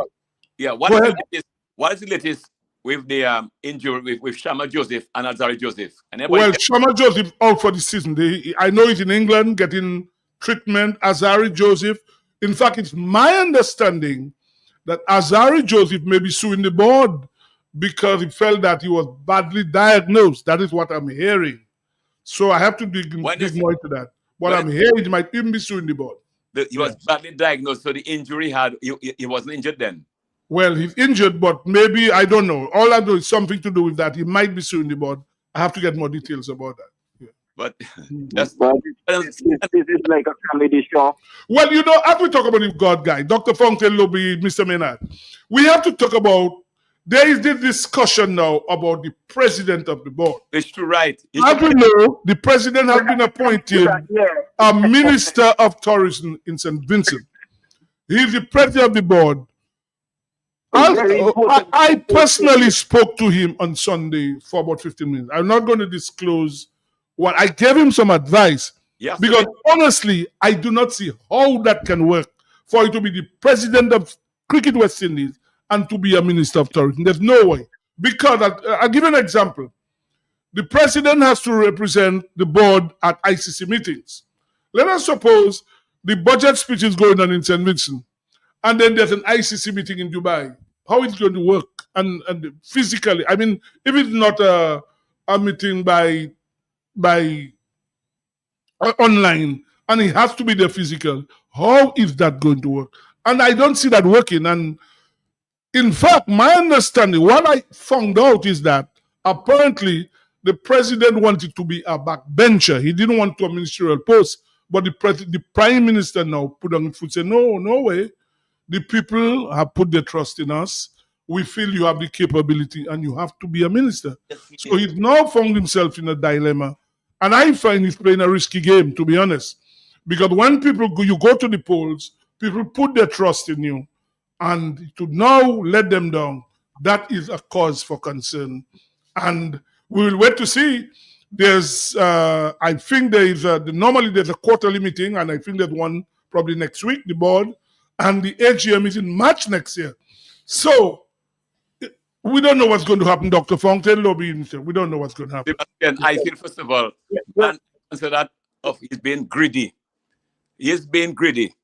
Yeah, what is the latest with the injury with Shama Joseph and Azari Joseph? Well, Shama Joseph out for the season. I know he's in England getting treatment. Azari Joseph. In fact, it's my understanding that Azari Joseph may be suing the board because he felt that he was badly diagnosed. That is what I'm hearing. So I have to dig more into that. What I'm hearing, he might even be suing the board. He was badly diagnosed, so the injury he wasn't injured then. Well, he's injured, but maybe, I don't know. All I know is something to do with that. He might be suing the board. I have to get more details about that. But this is like a comedy show. Well, you know, as we talk about the God guy, Dr. Fontaine Lobby, Mr. Menard, we have to talk about, there is this discussion now about the president of the board. It's true, right. As we know, the president has been appointed a minister of tourism in St. Vincent. He's the president of the board. I personally spoke to him on Sunday for about 15 minutes. I'm not going to disclose what I gave him some advice. Yes, because honestly, I do not see how that can work for you to be the president of Cricket West Indies and to be a minister of tourism. There's no way. Because I'll give you an example. The president has to represent the board at ICC meetings. Let us suppose the budget speech is going on in St. Vincent, and then there's an ICC meeting in Dubai. How is it going to work? And physically, I mean, if it's not a meeting by online, and it has to be there physical, how is that going to work? And I don't see that working. And in fact, my understanding, what I found out is that apparently the president wanted to be a backbencher. He didn't want to a ministerial post, but the prime minister now put on foot, say, no way. The people have put their trust in us. We feel you have the capability and you have to be a minister. So he's now found himself in a dilemma. And I find he's playing a risky game, to be honest. Because when you go to the polls, people put their trust in you. And to now let them down, that is a cause for concern. And we will wait to see. There's, I think normally there's a quarterly meeting, and I think there's one probably next week, the board. And the AGM is in March next year. So, we don't know what's going to happen, Dr. Fontaine Lobby. We don't know what's going to happen. And I feel, first of all, answer that of he's being greedy. He is being greedy.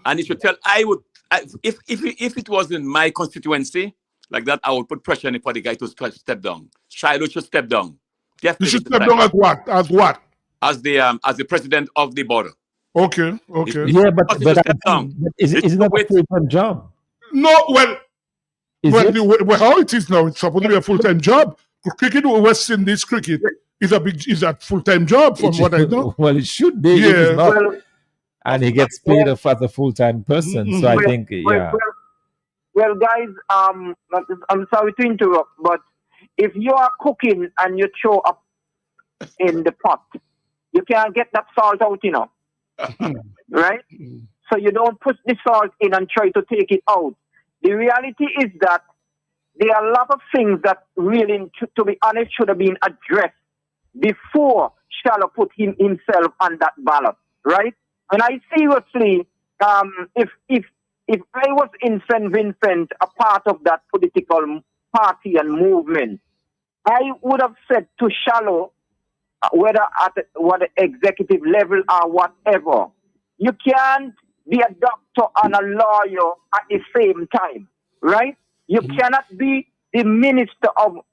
And he should tell, I would if it was in my constituency like that, I would put pressure on it for the guy to step down. Shiloh should step down. You should step down at what? As what? As the president of the board. Okay. Yeah, but is it not a full-time job? No, well, how it is now, it's supposed to be a full-time job. Cricket, West Indies cricket is a full-time job from what I know. Well, it should be. It is not. And he gets paid as a full-time person. So I think, yeah. Well, guys, I'm sorry to interrupt, but if you are cooking and you throw up in the pot, you can't get that salt out, you know. Right? So you don't put the salt in and try to take it out. The reality is that there are a lot of things that really, to be honest, should have been addressed before Shiloh put himself on that ballot, right? And I seriously, if I was in St. Vincent, a part of that political party and movement, I would have said to Shiloh, whether at what executive level or whatever, you can't be a doctor and a lawyer at the same time, right? You cannot be the minister of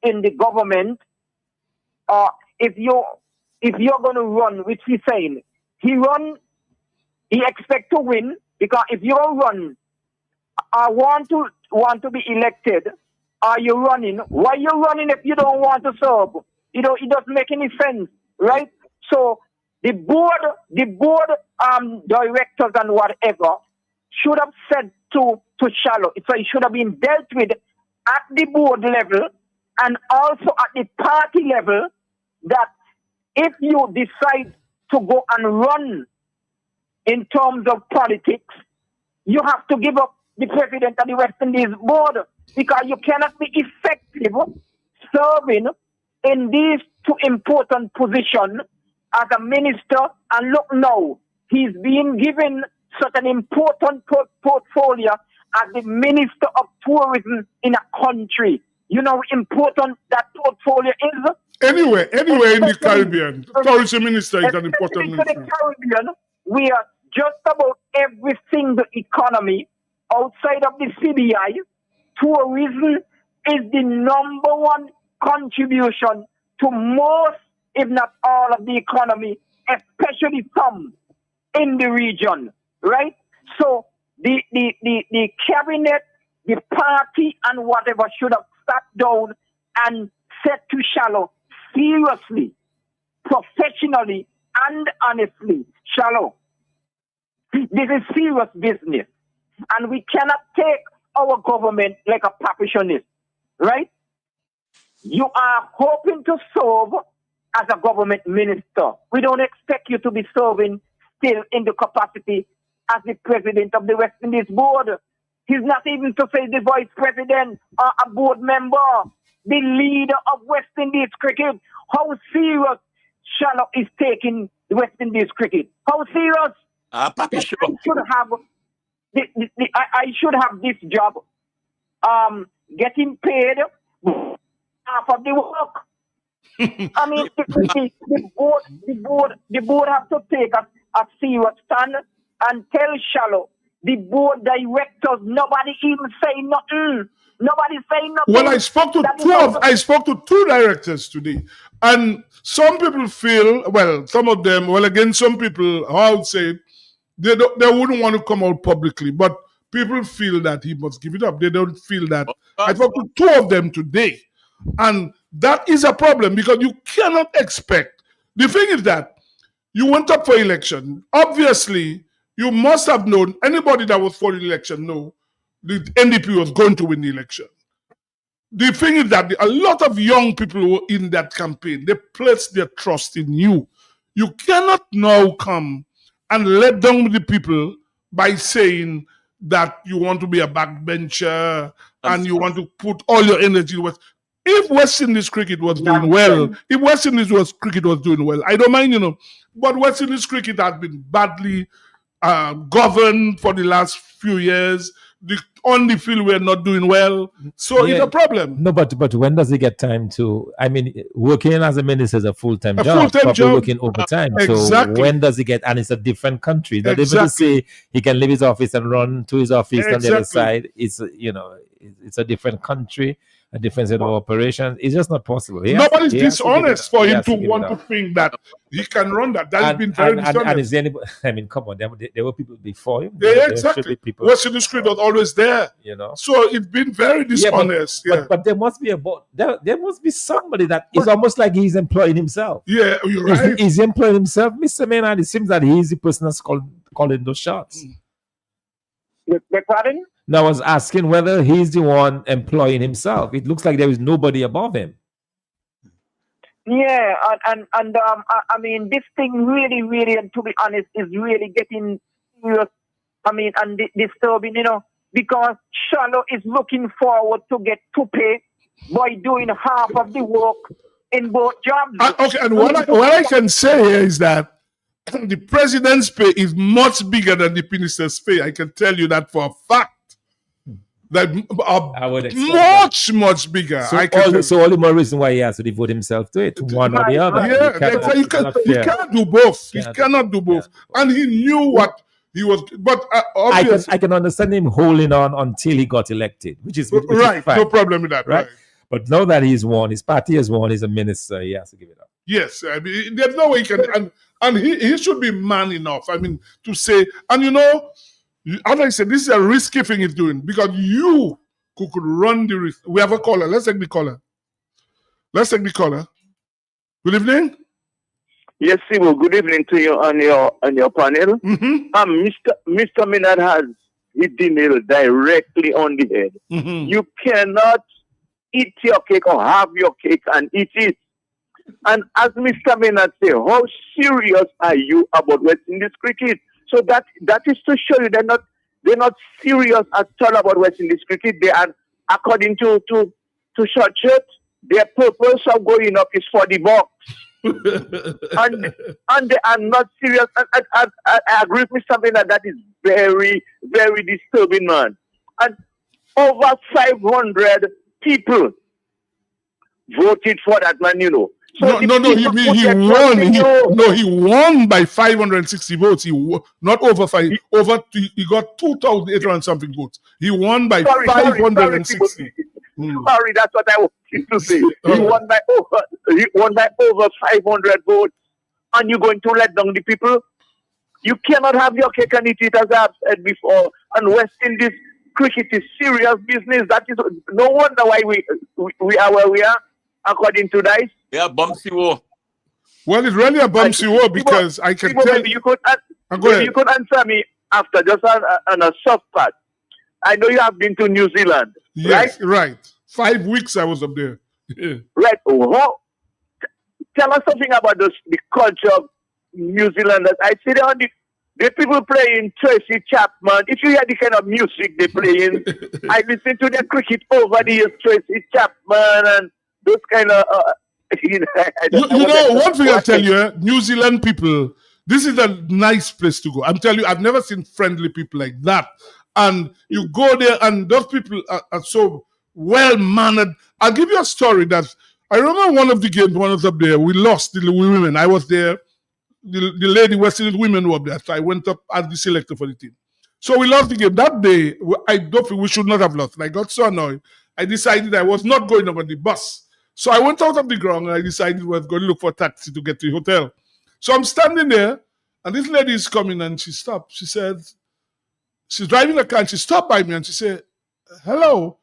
in the government. If you're going to run, which he's saying, he expect to win, because if you run, I want to be elected. Are you running? Why are you running if you don't want to serve? It doesn't make any sense, right? So the board directors and whatever should have said to Shiloh, so it should have been dealt with at the board level and also at the party level, that if you decide to go and run in terms of politics, you have to give up the president of the West Indies board, because you cannot be effective serving in these two important positions as a minister. And look now, he's being given such an important portfolio as the Minister of Tourism in a country. You know how important that portfolio is? Anywhere in the Caribbean, tourism minister is an important minister. In the Caribbean, we are just about every single economy outside of the CBI. Tourism is the number one contribution to most, if not all, of the economy, especially some in the region, right? So the cabinet, the party, and whatever should have sat down and said to Shiloh, seriously, professionally, and honestly, Shiloh, this is serious business, and we cannot take our government like a papishionist, right? You are hoping to serve as a government minister. We don't expect you to be serving still in the capacity as the president of the West Indies board. He's not even to say the vice president or a board member, the leader of West Indies cricket. How serious Shiloh is taking the West Indies cricket? How serious? Papi, sure. I should have this job, getting paid half of the work. I mean, the board have to take a serious stand and tell Shiloh, the board directors, nobody even say nothing. Nobody say nothing. Well, I spoke to two directors today, and some people feel, well, some of them, well, again, some people, I would say, they wouldn't want to come out publicly, but people feel that he must give it up. They don't feel that. I spoke to two of them today, and that is a problem, because you cannot expect. The thing is that you went up for election. Obviously, you must have known, anybody that was for the election know the NDP was going to win the election. The thing is that a lot of young people were in that campaign. They placed their trust in you. You cannot now come and let down the people by saying that you want to be a backbencher and you want to put all your energy with. If West Indies cricket was doing well, cricket was doing well, I don't mind, but West Indies cricket has been badly governed for the last few years. on the field we're not doing well. So it's a problem. No, but when does he get time to? I mean, working as a minister is a full-time job. Full-time Probably job. working overtime. Exactly. So when does he get? And it's a different country. Not able to Exactly. say he can leave his office and run to his office on the other Exactly. side. It's it's a different country, a different set of operations. It's just not possible. Nobody's dishonest for him to give it want up. to think that he can run that. That's been very dishonest. And is there anybody, I mean, come on, there were people before him. Yeah, There should exactly. be people, West Industry was always there. So it's been very dishonest. But there must be there must be somebody that is almost like he's employing himself. Yeah, you're right. Is he employing himself, Mr. Maynard? It seems that he's the person that's calling those shots. Pardon? Now, I was asking whether he's the one employing himself. It looks like there is nobody above him. Yeah, I mean, this thing really, and to be honest, is really getting serious. I mean, and disturbing, because Shallow is looking forward to get to pay by doing half of the work in both jobs. Okay, and what I can say here is that the president's pay is much bigger than the minister's pay. I can tell you that for a fact. That I would expect much bigger. So I can all the more reason why he has to devote himself to it, one or the other. Yeah, he can't do both. He cannot do both. And he knew what he was. But obviously, I can understand him holding on until he got elected, which is right. fine, No problem with that. Right. But now that he's won, his party has won, he's a minister, he has to give it up. Yes, I mean, there's no way he can, and he should be man enough. I mean, to say, and as I said, this is a risky thing he's doing because you could run the risk. We have a caller. Let's take the caller. Good evening. Yes, Sibo. Good evening to you on your panel. Mr. Maynard has hit the nail directly on the head. You cannot eat your cake or have your cake and eat it. And as Mr. Maynard said, how serious are you about West Indies cricket? So that is to show you they're not serious at all about West Indies cricket. They are, according to Short Shirt, their purpose of going up is for the box. and they are not serious. I agree with Mr. Maynard, that is very, very disturbing, man. And over 500 people voted for that man, So he won. He won by 560 votes. He not over 5. He got 2,800 something votes. He won by 560. Sorry, that's what I wanted to say. He won by over 500 votes, and you're going to let down the people. You cannot have your cake and eat it, as I've said before. And West Indies cricket is serious business. That is no wonder why we are where we are, according to Dice. Yeah, bumpsy war. Well, it's really a bumpsy war because I can tell. Maybe you could answer me after, just on a soft part. I know you have been to New Zealand, yes, right? 5 weeks I was up there. Yeah. Right. Tell us something about the culture of New Zealanders. I see the people playing Tracy Chapman. If you hear the kind of music they playing, I listen to their cricket over the years, Tracy Chapman and those kind of. One thing I'll tell you, New Zealand people, this is a nice place to go. I'm telling you, I've never seen friendly people like that. And you go there, and those people are so well-mannered. I'll give you a story that I remember one of the games, one of up there, we lost the women. I was there. The lady West Indies women were up there. So I went up as the selector for the team. So we lost the game. That day, I don't think we should not have lost. And I got so annoyed. I decided I was not going up on the bus. So I went out of the ground and I decided I was going to look for a taxi to get to the hotel. So I'm standing there, and this lady is coming, and she stopped. She said, she's driving a car, and she stopped by me, and she said, "Hello,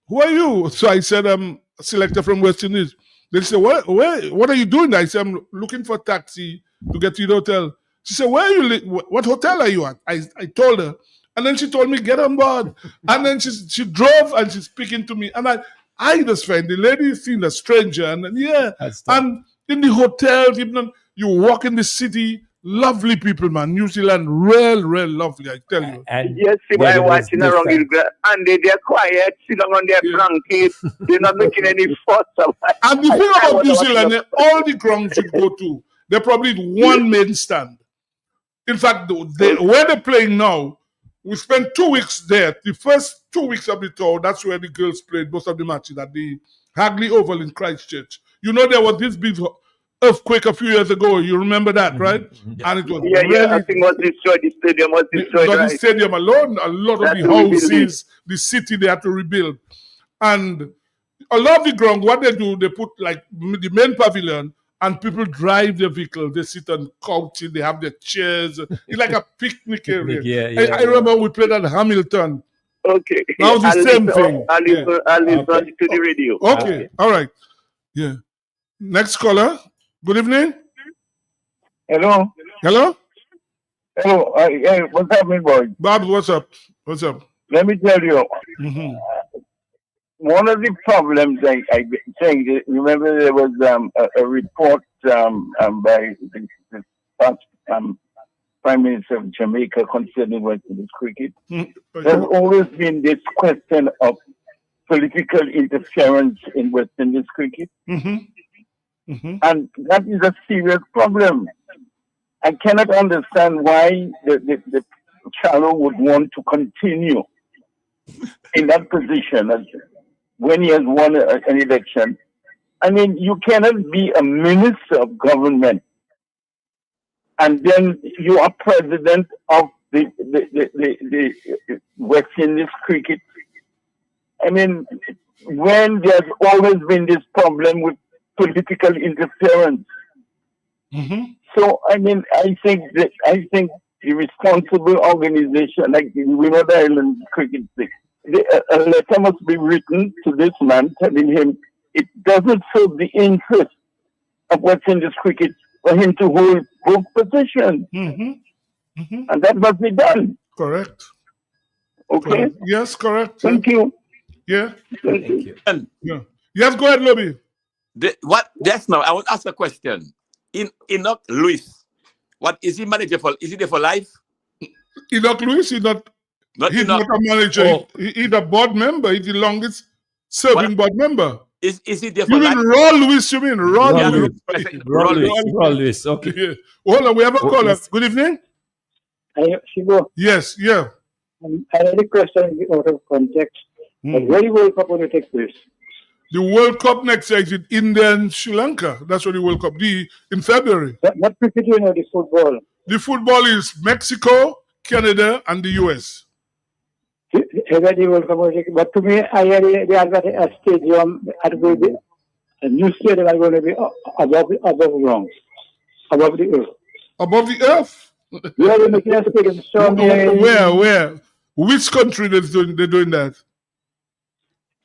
who are you?" So I said, "I'm a selector from West Indies." They said, what are you doing there? I said, "I'm looking for a taxi to get to the hotel." She said, "Where are you? What hotel are you at?" I told her. And then she told me, "Get on board." And then she drove, and she's speaking to me. And I just find the lady seemed a stranger. And and in the hotels, even you walk in the city, lovely people, man. New Zealand, real lovely, I tell you. And yes, I'm watching around and they're quiet, sitting on their blanket. They're not making any fuss. And the thing about New Zealand, all the grounds you go to, they're probably one main stand. In fact, where they're playing now, we spent 2 weeks there. The first 2 weeks of the tour, that's where the girls played most of the matches at the Hagley Oval in Christchurch. You know, there was this big earthquake a few years ago. You remember that, right? And it was I think was destroyed. The stadium was destroyed. The stadium alone, a lot of the houses, the city, they had to rebuild. And a lot of the ground, what they do, they put like the main pavilion, and people drive their vehicle. They sit on couches, they have their chairs. It's like a picnic area. I remember we played at Hamilton. Okay. That was the same thing. I'll listen to the radio. Okay. All right. Yeah. Next caller. Good evening. Hello. Hello. Hello. Hey, what's happening, boy? Bob, what's up? What's up? Let me tell you. One of the problems I think, remember there was a report by the past Prime Minister of Jamaica concerning West Indies cricket. There's always been this question of political interference in West Indies cricket. And that is a serious problem. I cannot understand why the Charlo would want to continue in that position when he has won an election. I mean, you cannot be a minister of government and then you are president of the West Indies cricket. I mean, when there's always been this problem with political interference. So, I mean, I think the responsible organization, like the Winnipeg Island Cricket League, a letter must be written to this man telling him it doesn't serve the interest of West Indies cricket for him to hold both positions. And that must be done. Correct. Okay. Correct. Yes, correct. Thank you. Yeah. Thank you. Yeah. Yes, go ahead, Lobby. Just now, I want to ask a question. Enoch Lewis, what is he manager for? Is he there for life? Enoch Lewis, he's not a manager. Oh. He's a board member. He's the longest serving board member. Is he there for You life? mean Raw Lewis? You mean Raw Lewis? Raw Lewis. Okay. Yeah. Hold on, we have a caller. Yes. Good evening. Shibo. Yes, yeah. I had a question out of context. But where the World Cup going to take place? The World Cup next year is in India and Sri Lanka. That's what the World Cup in February. Not cricket, you know, the football. The football is Mexico, Canada, and the US. But to me, I heard they have got a stadium, a new stadium is going to be above ground, above the earth. Above the earth? Yeah, they're making a stadium. So Where? Which country they're doing that?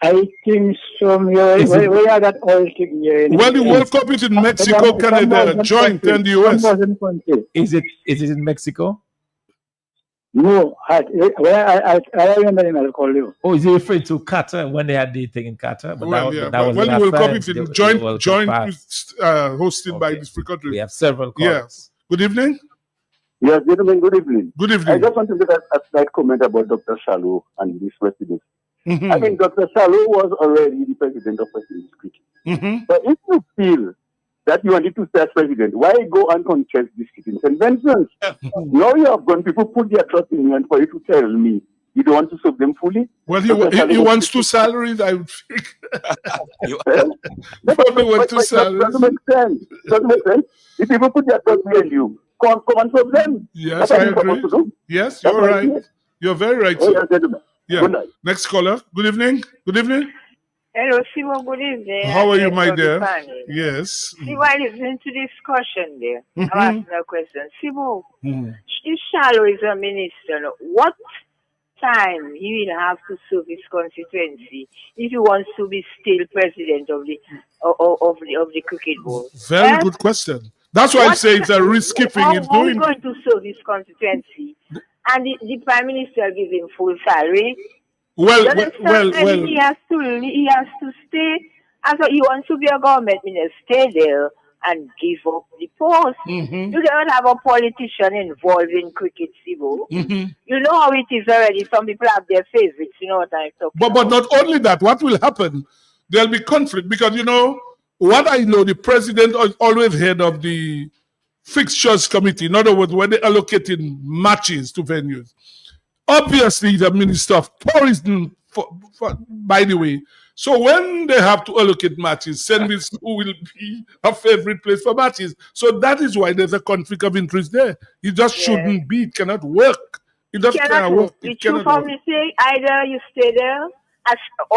I think where are that all thing here? Well, the World Cup is in Mexico, Canada, joint, and the US. Is it in Mexico? No, I remember him, I'll call you. Oh, is he referring to Qatar when they had the thing in Qatar? But Well, that the was World Cup last is time, in the joint, World Cup passed. hosted by these three countries. We have several calls. Yes. Good evening. Yes, gentlemen, good evening. Good evening. I just want to make a slight comment about Dr. Charlo and this president. I mean, Dr. Charlo was already the president of West Indies cricket. But if you feel that you wanted to stay as president, why go and contest these sitting conventions? Now you have gone, people put their trust in you, and for you to tell me you don't want to serve them fully? Well, he wants two salaries, I would think. Probably want two salaries. Doesn't make sense. Doesn't make sense. If people put their trust in you, come and serve them. Yes, That's I what you're agree. supposed to do. Yes, That's you're what right. it is. You're very right, Oh, sir. yes, gentlemen. Yeah. Good night. Next caller. Good evening. Good evening. Hello, Siwa, good evening. How are you, my Everybody dear? fine. Yes. Siwa, I listened to discussion there. I'm asking a question. Siwa, Mhm. if Charlo is a minister, what time he will have to serve his constituency if he wants to be still president of the cricket board? Very good question. That's why I say it's a risky thing. It's How is doing. going to serve his constituency? And the prime minister gives him full salary. Well, Doesn't well, sound like he has to stay. And so he wants to be a government minister, stay there and give up the post. You don't have a politician involved in cricket, Sibo. You know how it is already. Some people have their favorites, you know what I'm talking But not only that, what will happen? There'll be conflict because what I know, the president is always head of the fixtures committee. In other words, when they're allocating matches to venues, Obviously, the Minister of Tourism, by the way. So when they have to allocate matches, St. Vincent's will be a favorite place for matches. So that is why there's a conflict of interest there. It just shouldn't be. It cannot work. It just cannot work. It's true for me say either you stay there.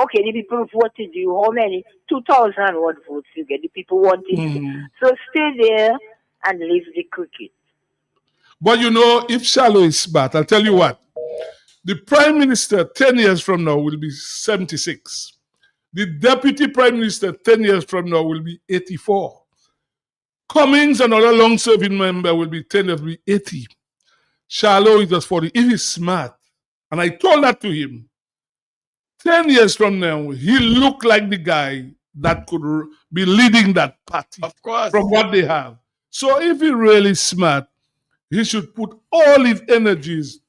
Okay, the people voted you. How many? 2,000 what votes you get? The people wanted you. So stay there and leave the cricket. But you know, if Shallow is smart, I'll tell you what. The Prime Minister 10 years from now will be 76. The Deputy Prime Minister 10 years from now will be 84. Cummings, another long-serving member, will be 10 years, will be 80. Shallow is just 40. If he's smart, and I told that to him, 10 years from now, he look like the guy that could be leading that party. Of course. From what they have. So if he's really smart, he should put all his energies.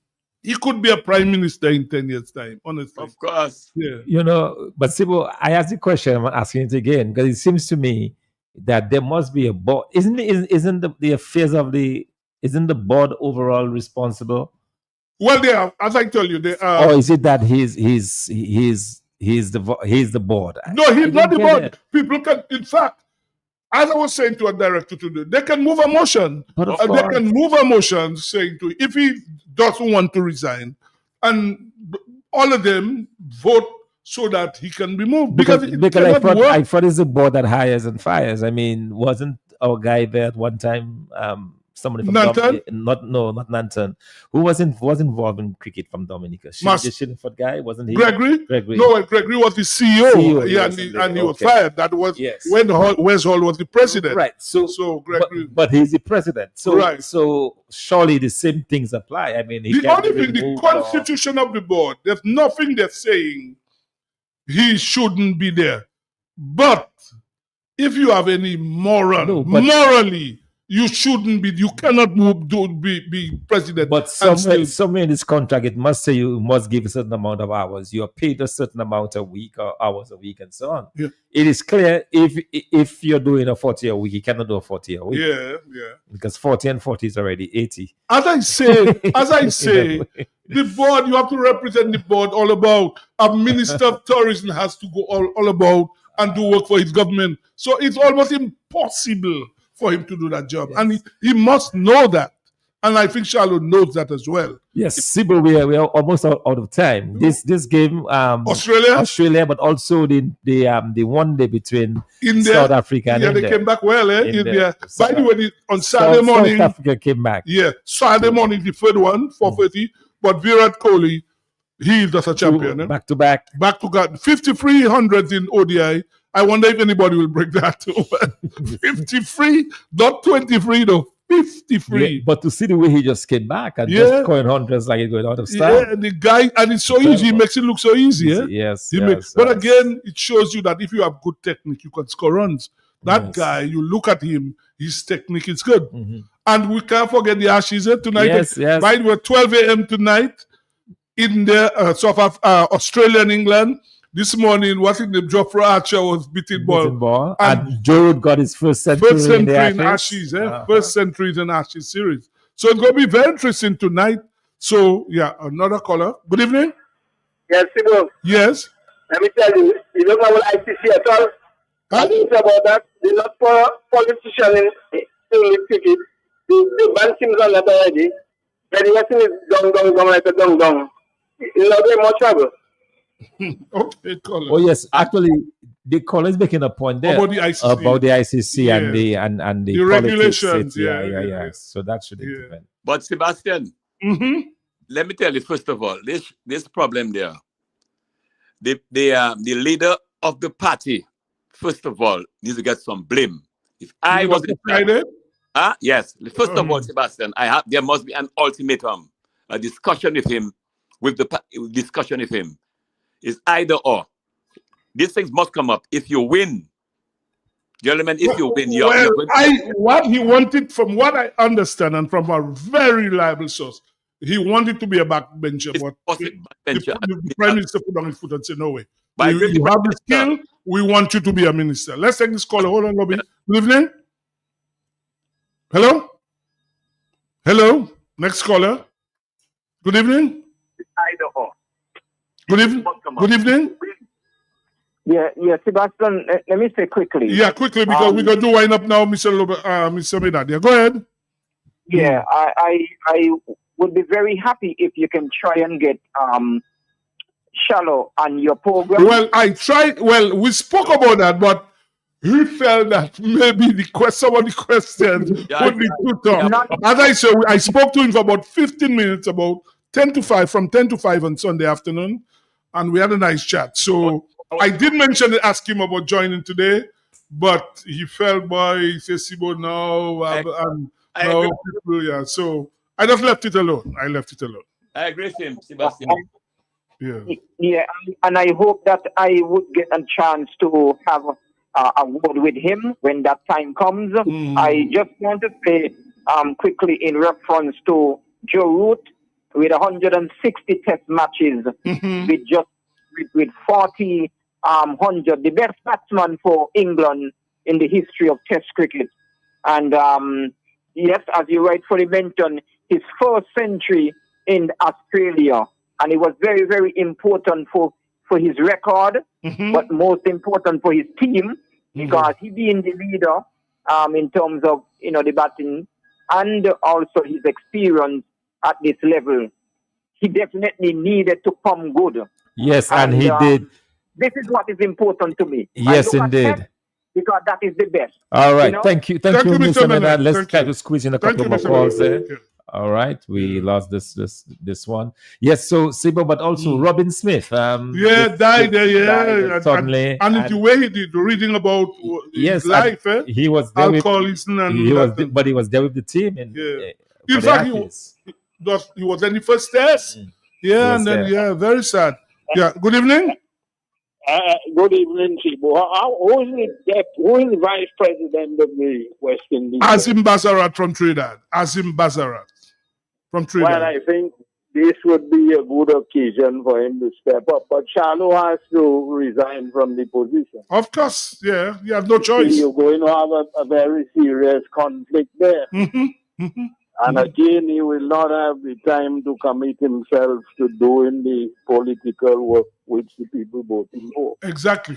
He could be a prime minister in 10 years' time, honestly. Of course. Yeah. You know, but Sibo, I asked the question, I'm asking it again, because it seems to me that there must be a board. Isn't the affairs of isn't the board overall responsible? Well, they are, as I told you, they are. Or is it that he's the board? No, he's not the board. People can, in fact, as I was saying to a director today, they can move a motion. They can move a motion saying to, if he doesn't want to resign, and all of them vote so that he can be moved. Because I thought it's the board that hires and fires. I mean, wasn't our guy there at one time? Somebody from Nanton? not Nanton, who was involved in cricket from Dominica. The Shillingford guy, wasn't he? Gregory? No, Gregory was the CEO. And he was fired. That was when Wes Hall was the president. Right. So Gregory. But he's the president. So Right. So surely the same things apply. I mean, The only thing, the constitution of the board, there's nothing that's saying he shouldn't be there. But if you have any morally, you shouldn't be. You cannot be president. But somewhere in this contract, it must say you must give a certain amount of hours. You are paid a certain amount a week or hours a week, and so on. Yeah. It is clear if you're doing a 40 a week, you cannot do a 40 a week. Yeah. Because 40 and 40 is already 80. As I say, the board, you have to represent the board all about. A minister of tourism has to go all about and do work for his government. So it's almost impossible for him to do that job. Yes. And he must know that. And I think Shallow knows that as well. Yes, Sibyl, we are almost out of time. This game, Australia, but also the one day between India, South Africa and India. They came back well, India. By the way, on Saturday morning, South Africa came back. Yeah, Saturday morning, the third one, 4:30. But Virat Kohli, he is just a champion. Back to back. 5,300 in ODI. I wonder if anybody will break that. 53, not 23 though. 53. Yeah, but to see the way he just came back and just scoring hundreds like he's going out of style. Yeah, the guy, and it's so easy. He makes it look so easy. Yes. But again, it shows you that if you have good technique, you can score runs. That guy, you look at him, his technique is good. Mm-hmm. And we can't forget the Ashes tonight. Yes. By the way, 12 a.m. tonight in the Australia and England. This morning, Jofra Archer was beating ball. And Joe Root got his first century in Ashes. First century in Ashes series. So it's going to be very interesting tonight. So, another caller. Good evening. Yes, Sibo. Yes. Let me tell you, you don't know what ICC at all. I think about that. They're not for politicians in English cricket. The ban teams on that already. But the Western is down like a down. You're not very much trouble. Okay, caller. Oh yes, actually, the caller is making a point there about the ICC, and the regulations. Yeah. So that should depend. But Sebastian, let me tell you first of all, this problem there. The leader of the party, first of all, needs to get some blame. If I was yes. First of all, Sebastian, there must be an ultimatum, a discussion with him, discussion with him. It's either or. These things must come up. If you win, gentlemen, if you win, what he wanted, from what I understand, and from a very reliable source, he wanted to be a backbencher. But the Prime Minister put on his foot and said, "No way. You have the skill. We want you to be a minister." Let's take this caller. Hold on, Lobby. Good evening. Hello. Next caller. Good evening. either or. Good evening. Good evening. Yeah, Sebastian, let me say quickly. Yeah, quickly, because we're going to wind up now, Mr. Medad. Yeah, go ahead. Yeah, I would be very happy if you can try and get Shallow on your program. Well, I tried. Well, we spoke about that, but he felt that maybe some of the questions would be too tough. As I said, I spoke to him for about 15 minutes, about 10 to 5, from 10 to 5 on Sunday afternoon, and we had a nice chat. So I did ask him about joining today, but he felt he says, Sibo, no, people, yeah. So I just left it alone. I agree with him, Sebastian. Yeah, and I hope that I would get a chance to have a word with him when that time comes. I just want to say quickly in reference to Joe Root with 160 test matches with 40 100, the best batsman for England in the history of Test cricket. And yes, as you rightfully mentioned, his first century in Australia. And it was very, very important for his record, but most important for his team, because he being the leader in terms of, the batting and also his experience at this level. He definitely needed to come good. Yes, and he did. This is what is important to me. Yes, indeed. Because that is the best. All right. Thank you, Mr. Medad. Let's try to squeeze in a couple more calls there. All right, we lost this one. Yes, so Sibo, but also Robin Smith. Died there. Suddenly, and the way he did reading about his life, he was there alcoholism, but he was there with the team. And, in fact, he was in the first test. And then very sad. Yeah. Good evening. Good evening, Sibo. Who is the vice president of the West Indies? Azim Bazarat from Trinidad. Well, I think this would be a good occasion for him to step up. But Shallow has to resign from the position. Of course, yeah. You have no choice. You're going to have a very serious conflict there. And again, he will not have the time to commit himself to doing the political work which the people voting for. Exactly.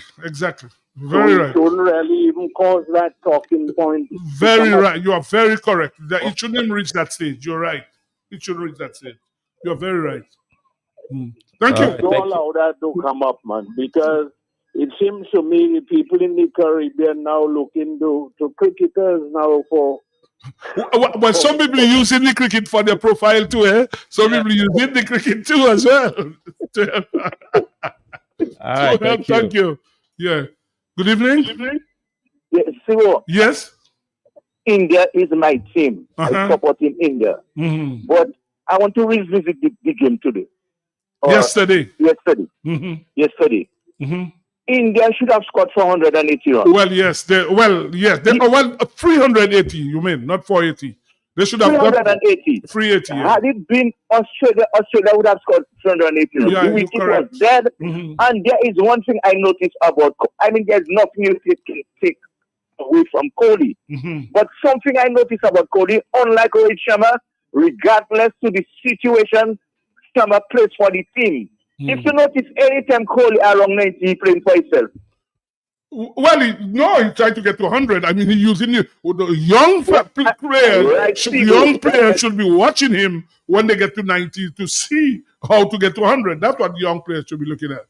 Very right. It shouldn't really even cause that talking point. Very right. You are very correct. It shouldn't reach that stage. You're right. It should reach that stage. You're very right. Thank you. Don't allow that to come up, man, because it seems to me the people in the Caribbean now looking to cricketers now for. Well, some people are using the cricket for their profile too, eh? Some people using the cricket too as well. All right, thank you. Yeah. Good evening. Yes, so yes. India is my team. I support in India. But I want to revisit the game today. Yesterday. Yesterday. India should have scored 480 runs. Well, yes. 380, you mean, not 480. They should have 380. 380. Yeah. Had it been Australia would have scored 380 runs. Yeah, it was dead. And there is one thing I noticed about, there's nothing you can take away from Kohli. But something I noticed about Kohli, unlike Rohit Sharma, regardless to the situation, Sharma plays for the team. If you notice, anytime Kohli around 90, he playing for himself. Well, he tried to get to 100. I mean, he's using the young players should be watching him when they get to 90 to see how to get to 100. That's what young players should be looking at.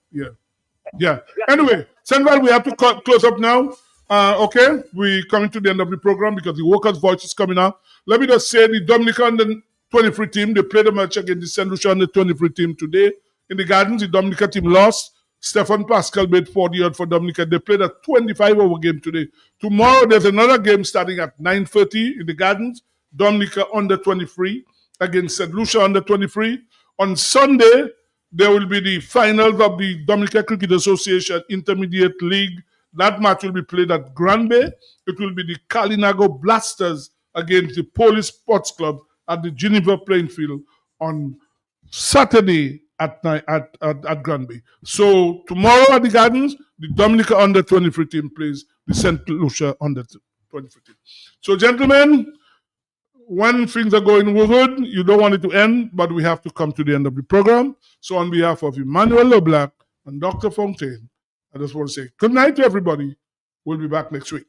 Yeah. Anyway, Senval, we have to close up now. Okay, we're coming to the end of the program because the Workers' Voice is coming up. Let me just say the Dominica under 23 team, they played a match against the St. Lucia under 23 team today. In the Gardens, the Dominica team lost. Stefan Pascal made 40 odd for Dominica. They played a 25-over game today. Tomorrow, there's another game starting at 9:30 in the Gardens. Dominica under 23 against St. Lucia under 23. On Sunday, there will be the finals of the Dominica Cricket Association Intermediate League. That match will be played at Granby. It will be the Kalinago Blasters against the Police Sports Club at the Geneva playing field on Saturday at Granby. So tomorrow at the Gardens, the Dominica under 23 team plays the St. Lucia under 23 team. So gentlemen, when things are going good, you don't want it to end, but we have to come to the end of the program. So on behalf of Emmanuel LeBlanc and Dr. Fontaine, I just want to say good night to everybody. We'll be back next week.